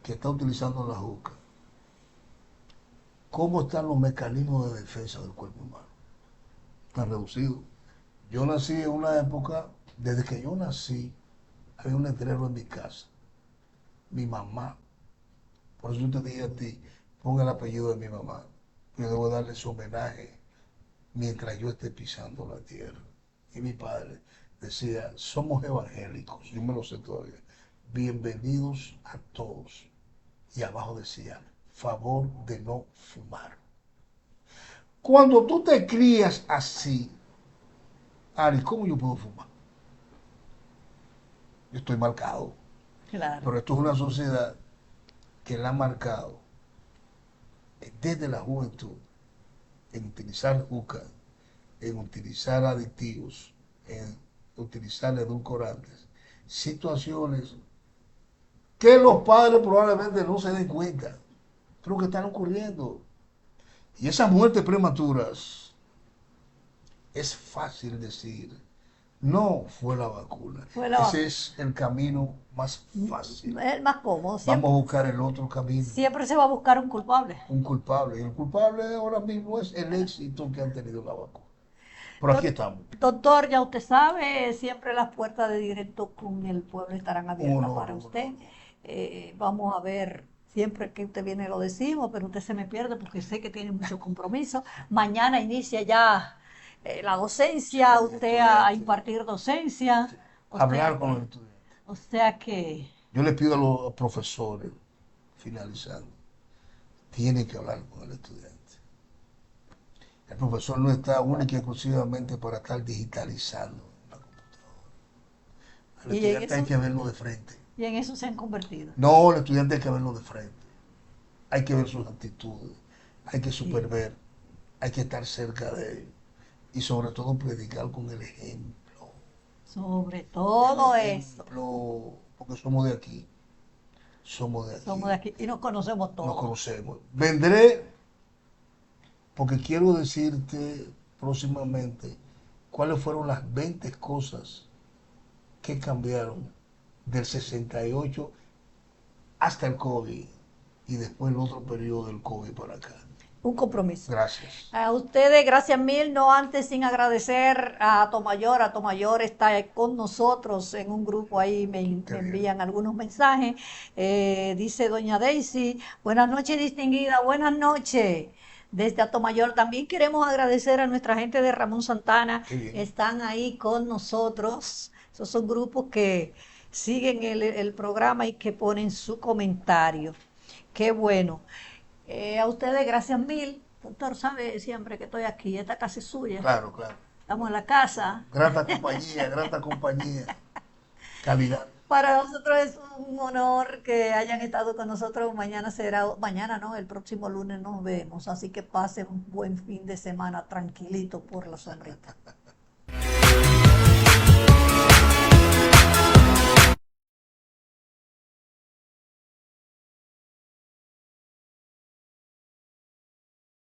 [SPEAKER 2] que está utilizando la juca, ¿cómo están los mecanismos de defensa del cuerpo humano? Están reducidos. Yo nací en una época, desde que yo nací, había un letrero en mi casa. Mi mamá. Por eso yo te dije a ti, ponga el apellido de mi mamá. Yo debo darle su homenaje mientras yo esté pisando la tierra. Y mi padre decía, somos evangélicos, yo me lo sé todavía. Bienvenidos a todos. Y abajo decía, favor de no fumar. Cuando tú te crías así, Ari, ¿cómo yo puedo fumar? Yo estoy marcado.
[SPEAKER 1] Claro.
[SPEAKER 2] Pero esto es una sociedad que la ha marcado desde la juventud en utilizar juca, en utilizar aditivos, en utilizar edulcorantes, situaciones que los padres probablemente no se den cuenta, pero que están ocurriendo. Y esas muertes prematuras, es fácil decir, No fue la vacuna.
[SPEAKER 1] Fue la
[SPEAKER 2] Ese
[SPEAKER 1] vacuna.
[SPEAKER 2] es el camino más fácil.
[SPEAKER 1] Es el más cómodo.
[SPEAKER 2] Vamos
[SPEAKER 1] Siempre,
[SPEAKER 2] a buscar el otro camino,
[SPEAKER 1] siempre se va a buscar un culpable.
[SPEAKER 2] un culpable. Y el culpable ahora mismo es el éxito que han tenido la vacuna. Pero aquí
[SPEAKER 1] Doc-
[SPEAKER 2] estamos.
[SPEAKER 1] Doctor, ya usted sabe, siempre las puertas de Directo con el Pueblo estarán
[SPEAKER 2] Un
[SPEAKER 1] abiertas
[SPEAKER 2] honor,
[SPEAKER 1] para
[SPEAKER 2] un
[SPEAKER 1] usted.
[SPEAKER 2] honor.
[SPEAKER 1] Vamos a ver, siempre que usted viene lo decimos, pero usted se me pierde porque sé que tiene mucho compromiso. Mañana inicia ya la docencia,
[SPEAKER 2] Con
[SPEAKER 1] usted a
[SPEAKER 2] estudiantes.
[SPEAKER 1] impartir docencia, o sea
[SPEAKER 2] Hablar con
[SPEAKER 1] que,
[SPEAKER 2] los estudiantes.
[SPEAKER 1] o sea que,
[SPEAKER 2] Yo le pido a los profesores, finalizando, tienen que hablar con el estudiante. El profesor no está única y exclusivamente para estar digitalizando la computadora. Al estudiante hay que verlo de frente.
[SPEAKER 1] y en eso se han convertido.
[SPEAKER 2] No, el estudiante hay que verlo de frente. Hay que ver sus actitudes, hay que
[SPEAKER 1] Sí.
[SPEAKER 2] superver, hay que estar cerca de él y sobre todo predicar con el ejemplo.
[SPEAKER 1] Sobre
[SPEAKER 2] El
[SPEAKER 1] todo eso,
[SPEAKER 2] ejemplo, porque somos de aquí, somos de
[SPEAKER 1] somos de
[SPEAKER 2] aquí,
[SPEAKER 1] aquí y nos conocemos
[SPEAKER 2] nos
[SPEAKER 1] todos.
[SPEAKER 2] conocemos. Vendré porque quiero decirte próximamente cuáles fueron las 20 cosas que cambiaron del 68 hasta el COVID y después el otro periodo del COVID para acá.
[SPEAKER 1] Un compromiso.
[SPEAKER 2] Gracias.
[SPEAKER 1] A ustedes, gracias mil, no antes sin agradecer a Tomayor. A Tomayor está con nosotros en un grupo ahí,
[SPEAKER 2] Qué
[SPEAKER 1] me
[SPEAKER 2] bien.
[SPEAKER 1] envían algunos mensajes. Dice doña Daisy, buenas noches distinguida, buenas noches. Desde Atomayor también queremos agradecer a nuestra gente de Ramón Santana,
[SPEAKER 2] Qué bien.
[SPEAKER 1] están ahí con nosotros. Esos son grupos que siguen el programa y que ponen su comentario. Qué bueno. A ustedes, gracias mil. Doctor sabe siempre que estoy aquí. Esta casa es suya.
[SPEAKER 2] Claro, claro.
[SPEAKER 1] Estamos en la casa.
[SPEAKER 2] Grata compañía, calidad.
[SPEAKER 1] Para nosotros es un honor que hayan estado con nosotros. Mañana será, mañana no, el próximo lunes nos vemos. Así que pasen un buen fin de semana tranquilito por la sombrita.